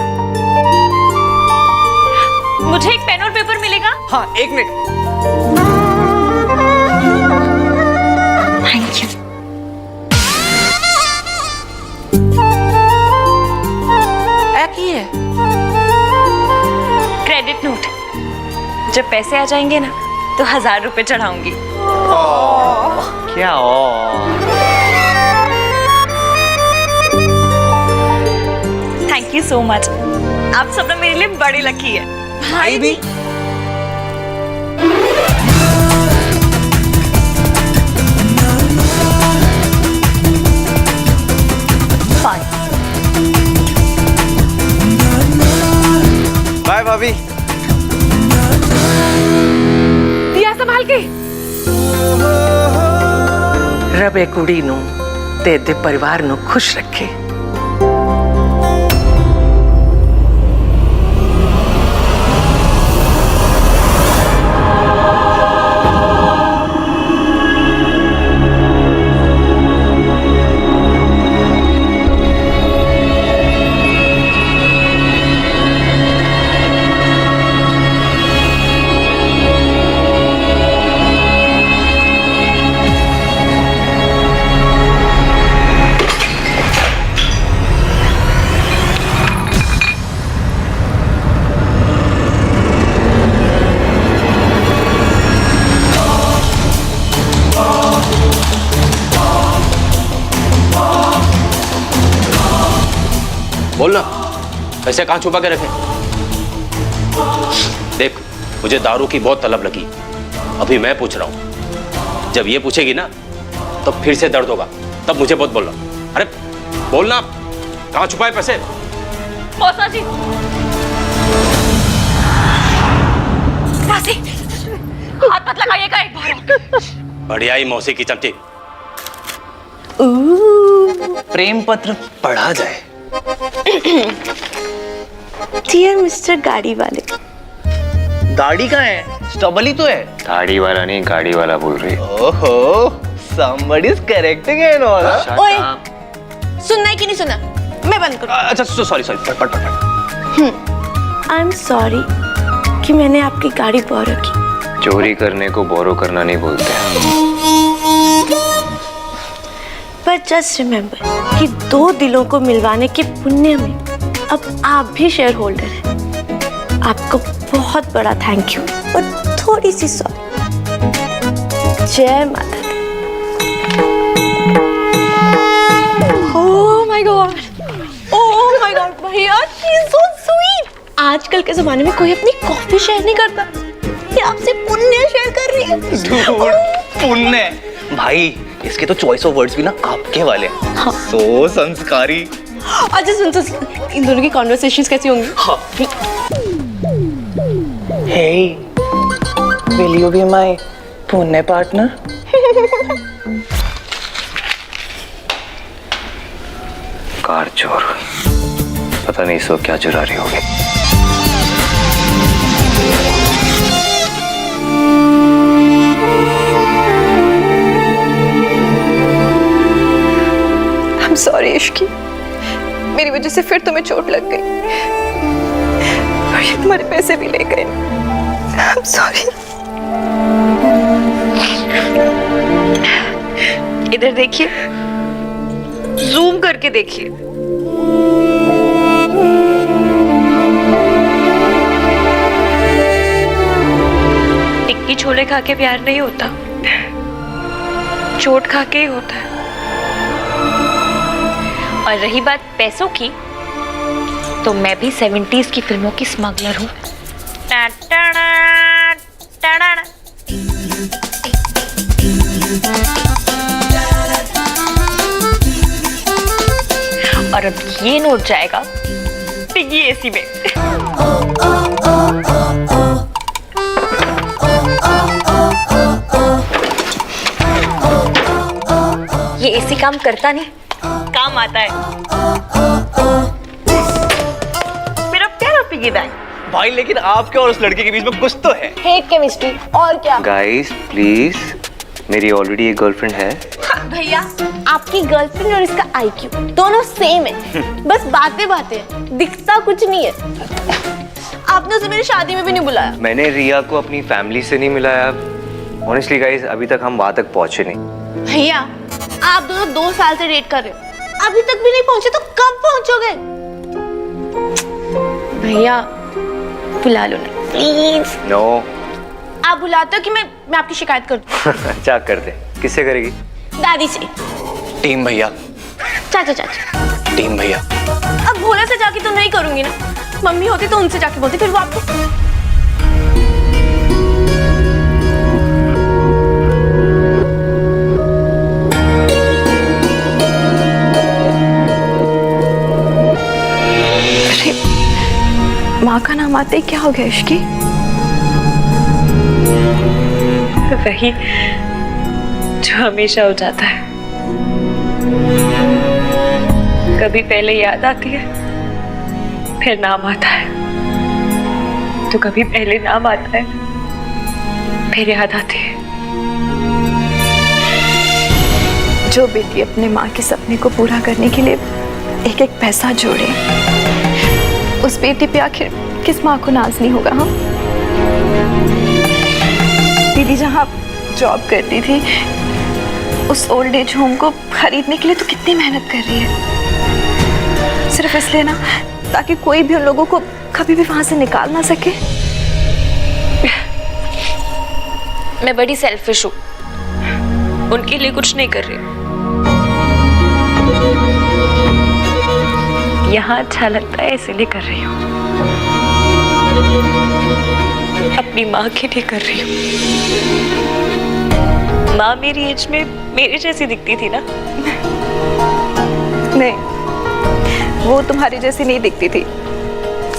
मुझे एक पेन और पेपर मिलेगा? हाँ, एक मिनट। Thank you. की है क्रेडिट नोट। जब पैसे आ जाएंगे ना तो 1000 रुपए चढ़ाऊंगी। क्या थैंक यू सो मच। आप सब ना मेरे लिए बड़ी लकी है। भाई भी। बाय भाभी। दिया संभाल के। रब ए कुड़ी नू ते दे परिवार नू खुश रखे। बोलना, पैसे कहाँ छुपा के रखे? देख, मुझे दारू की बहुत तलब लगी, अभी मैं पूछ रहा हूँ, जब ये पूछेगी ना तब फिर से दर्द होगा, तब मुझे बहुत बोलना। अरे बोलना, कहाँ छुपाए पैसे? मौसा जी, हाथ मत लगाइएगा एक बार। बढ़िया ही मौसी की चमची। प्रेम पत्र पढ़ा जाए। डियर मिस्टर गाड़ी वाले। गाड़ी कहाँ है? स्टॉबली तो है। गाड़ी वाला नहीं, गाड़ी वाला बोल रही है। ओहो, somebody is correcting and all. ओए, सुनना है कि नहीं सुनना? मैं बंद करूँ। अच्छा, सॉरी, पढ़। आई एम सॉरी कि मैंने आपकी गाड़ी बोरो की। चोरी करने को बोरो करना नहीं बोलते हैं। पर जस्ट रिमेम्बर कि दो दिलों को मिलवाने के पुण्य में अब आप भी शेयर होल्डर हैं। आपको बहुत बड़ा थैंक यू और थोड़ी सी सॉरी। जय माता दी। ओह माय गॉड, भैया शी इज सो स्वीट। आजकल के जमाने में कोई अपनी कॉफी शेयर नहीं करता, ये आपसे पुण्य शेयर कर रही है। पुण्य भाई, इसके तो चॉइस ऑफ वर्ड्स भी ना आपके वाले हैं। हाँ। सो संस्कारी। अच्छा सुन, इन दोनों की कॉन्वर्सेशंस कैसी होंगी? हाँ। Hey, will you be my पुण्य partner? कार चोर, पता नहीं सो क्या चुरा रही होगी। I'm sorry इश्की, मेरी वजह से फिर तुम्हें चोट लग गई और ये तुम्हारे पैसे भी ले गए। I'm sorry। इधर देखिए, जूम करके देखिए। टिक्की छोले खा के प्यार नहीं होता, चोट खा के ही होता है। और रही बात पैसों की, तो मैं भी 70s की फिल्मों की स्मगलर हूँ। और अब ये नोट जाएगा पिग्गी एसी में। ये एसी काम करता नहीं, काम आता है। मेरा प्यारा पिग्गी बैंक। भाई लेकिन आपके और उस लड़के के बीच में कुछ तो है। हेट केमिस्ट्री और क्या? गाइस प्लीज, मेरी ऑलरेडी एक गर्लफ्रेंड है। भैया आपकी गर्लफ्रेंड और इसका IQ दोनों सेम है, बस बातें दिखता कुछ नहीं है। आपने उसे मेरी शादी में भी नहीं बुलाया। मैंने रिया को अपनी फैमिली से नहीं मिलाया। ऑनेस्टली गाइस, अभी तक हम वहां तक पहुंचे नहीं। भैया आप दोनों 2 साल से डेट कर रहे हो, अभी तक भी नहीं पहुंचे तो कब पहुंचोगे? भैया बुला लो ना प्लीज। नो। आप बुलाते हो कि मैं आपकी शिकायत कर दूं? अच्छा कर दे। किससे करेगी? दादी से। टीम भैया। चाचा। टीम भैया। अब भोला से जाके तो नहीं करूंगी ना, मम्मी होती तो उनसे जाके बोलती, फिर वो आपको। माँ का नाम आते ही क्या हो गया इश्की? वही जो हमेशा हो जाता है, कभी पहले याद आती है फिर नाम आता है, तो कभी पहले नाम आता है फिर याद आती है। जो बेटी अपने माँ के सपने को पूरा करने के लिए एक एक पैसा जोड़े, उस बेटी पे आखिर किस माँ को नाज नहीं होगा? हाँ, दीदी जहाँ जॉब करती थी, उस ओल्ड एज होम को खरीदने के लिए तो कितनी मेहनत कर रही है, सिर्फ इसलिए ना ताकि कोई भी उन लोगों को कभी भी वहां से निकाल ना सके। मैं बड़ी सेल्फिश हूँ, उनके लिए कुछ नहीं कर रही। यहाँ अच्छा लगता है इसीलिए कर रही हूँ। अपनी माँ के लिए कर रही हूँ। माँ मेरी एज में मेरे जैसी दिखती थी ना। नहीं, वो तुम्हारी जैसी नहीं दिखती थी,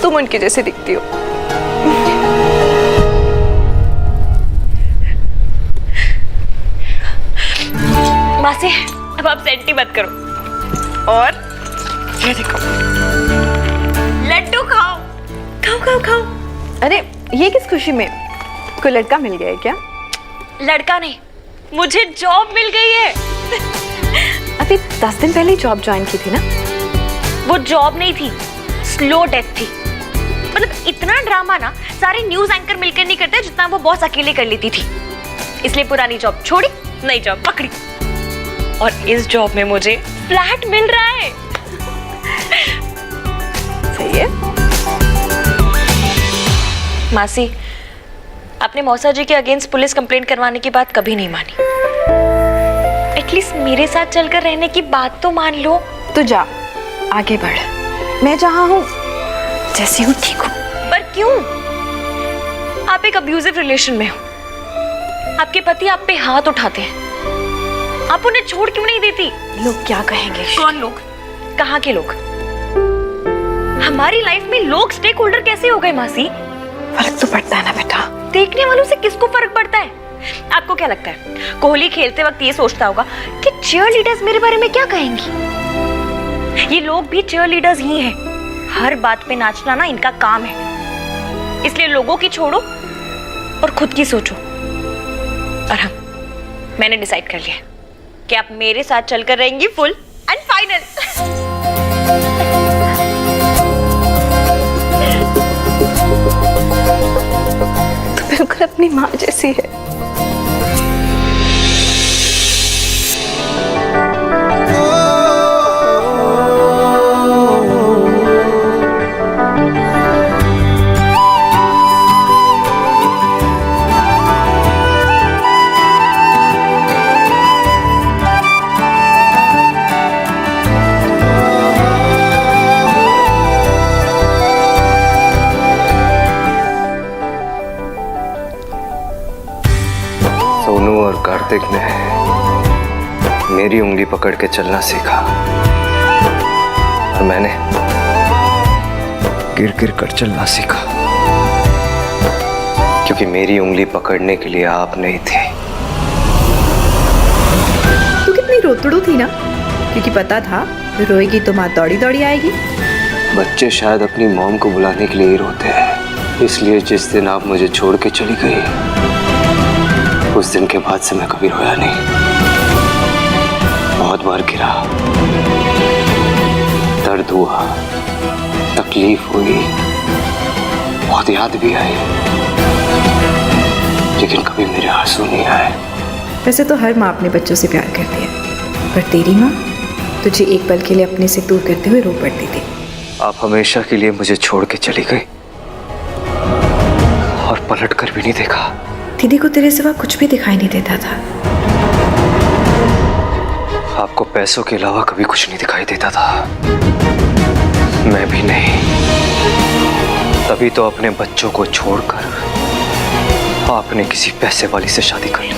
तुम उनकी जैसी दिखती हो। मासी, अब आप सेंटी मत करो। और ये देखो, लड्डू खाओ खाओ खाओ खाओ। अरे ये किस खुशी में? कोई लड़का मिल गया है क्या? लड़का नहीं, मुझे जॉब मिल गई है। अभी 10 दिन पहले ही जॉब ज्वाइन की थी ना? वो जॉब नहीं थी, स्लो डेथ थी। मतलब इतना ड्रामा ना सारे न्यूज एंकर मिलकर नहीं करते जितना वो बॉस अकेले कर लेती थी। इसलिए पुरानी जॉब छोड़ी, नई जॉब पकड़ी और इस जॉब में मुझे फ्लैट मिल रहा है। सही है। मासी, आपने मौसा जी के अगेंस्ट पुलिस कंप्लेंट करवाने की बात कभी नहीं मानी। एटलीस्ट मेरे साथ चलकर रहने की बात तो मान लो। तो जा, आगे बढ़। मैं जहां हूं जैसी हूं ठीक हूं। पर क्यों? आप एक अब्यूजिव रिलेशन में हो, आपके पति आप पे हाथ उठाते हैं, आप उन्हें छोड़ क्यों नहीं देती? लोग क्या कहेंगे? कौन लोग? कहाँ के लोग? हमारी लाइफ में लोग स्टेक होल्डर कैसे हो गए मासी? फर्क तो पड़ता है ना बेटा। देखने वालों से किसको फर्क पड़ता है? आपको क्या लगता है कोहली खेलते वक्त ये सोचता होगा कि चीयर लीडर्स मेरे बारे में क्या कहेंगी? ये लोग भी चीयर लीडर्स ही हैं। हर बात पे नाचना ना इनका काम है। इसलिए लोगों की छोड़ो और खुद की सोचो। और हाँ, मैंने डिसाइड कर लिया कि आप मेरे साथ चलकर रहेंगी फुल एंड फाइनल। तो बिल्कुल अपनी माँ जैसी है। सोनू और कार्तिक ने मेरी उंगली पकड़ के चलना सीखा और मैंने गिर गिर कर चलना सीखा, क्योंकि मेरी उंगली पकड़ने के लिए आप नहीं थे। तू कितनी रोतड़ू थी ना, क्योंकि पता था रोएगी तो माँ दौड़ी दौड़ी आएगी। बच्चे शायद अपनी मॉम को बुलाने के लिए ही रोते हैं। इसलिए जिस दिन आप मुझे छोड़ के चली गई, उस दिन के बाद से मैं कभी रोया नहीं। बहुत बार गिरा, दर्द हुआ, तकलीफ हुई, बहुत याद भी आई, लेकिन कभी मेरे आंसू नहीं आए। वैसे तो हर माँ अपने बच्चों से प्यार करती है, पर तेरी माँ तुझे एक पल के लिए अपने से दूर करते हुए रो पड़ती थी। आप हमेशा के लिए मुझे छोड़ के चली गई और पलट कर भी नहीं देखा। दीदी को तेरे सिवा कुछ भी दिखाई नहीं देता था। आपको पैसों के अलावा कभी कुछ नहीं दिखाई देता था। मैं भी नहीं। तभी तो अपने बच्चों को छोड़कर आपने किसी पैसे वाली से शादी कर ली।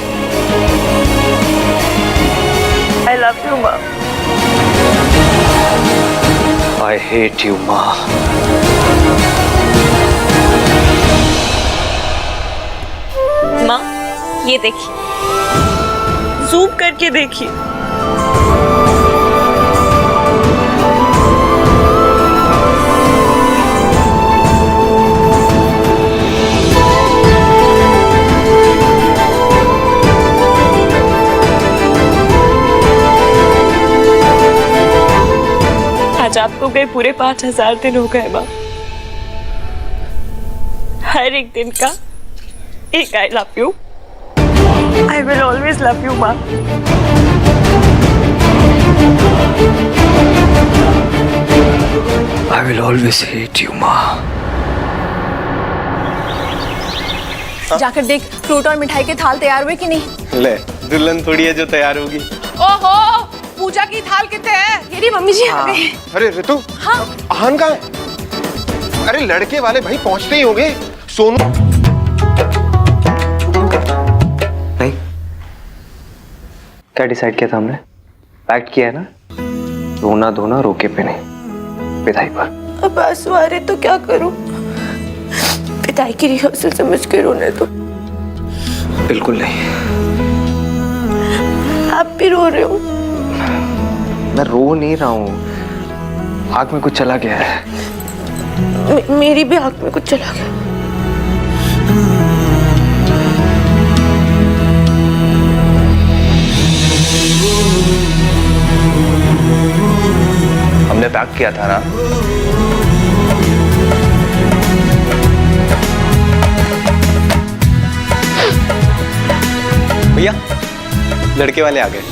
I love you, माँ। I hate you, माँ। माँ, ये देखिए, जूम करके देखिए। आज आपको गए पूरे 5000 दिन हो गए माँ। हर एक दिन का एक I love you. I will always love you, माँ। I will always hate you, माँ। जाकर देख फ्रूट और मिठाई के थाल तैयार हुए कि नहीं। ले, दुल्हन थोड़ी है जो तैयार होगी। ओहो, पूजा की थाल कितने हैं? मेरी मम्मी जी आ गई। अरे ऋतु, हाँ? आहान कहाँ है? अरे लड़के वाले भाई पहुंचते ही होंगे। सोनू नहीं, क्या डिसाइड किया था हमने? पैक्ट किया है ना, रोना धोना रोके पे नहीं, विदाई पर। अब आंसू आ रहे तो क्या करूं? विदाई की रिहर्सल समझ के रोने दो। बिल्कुल नहीं। आप भी रो रहे हो? मैं रो नहीं रहा हूँ, आँख में कुछ चला गया है। मेरी भी आँख में कुछ चला गया। हमने पैक किया था ना। भैया, लड़के वाले आ गए।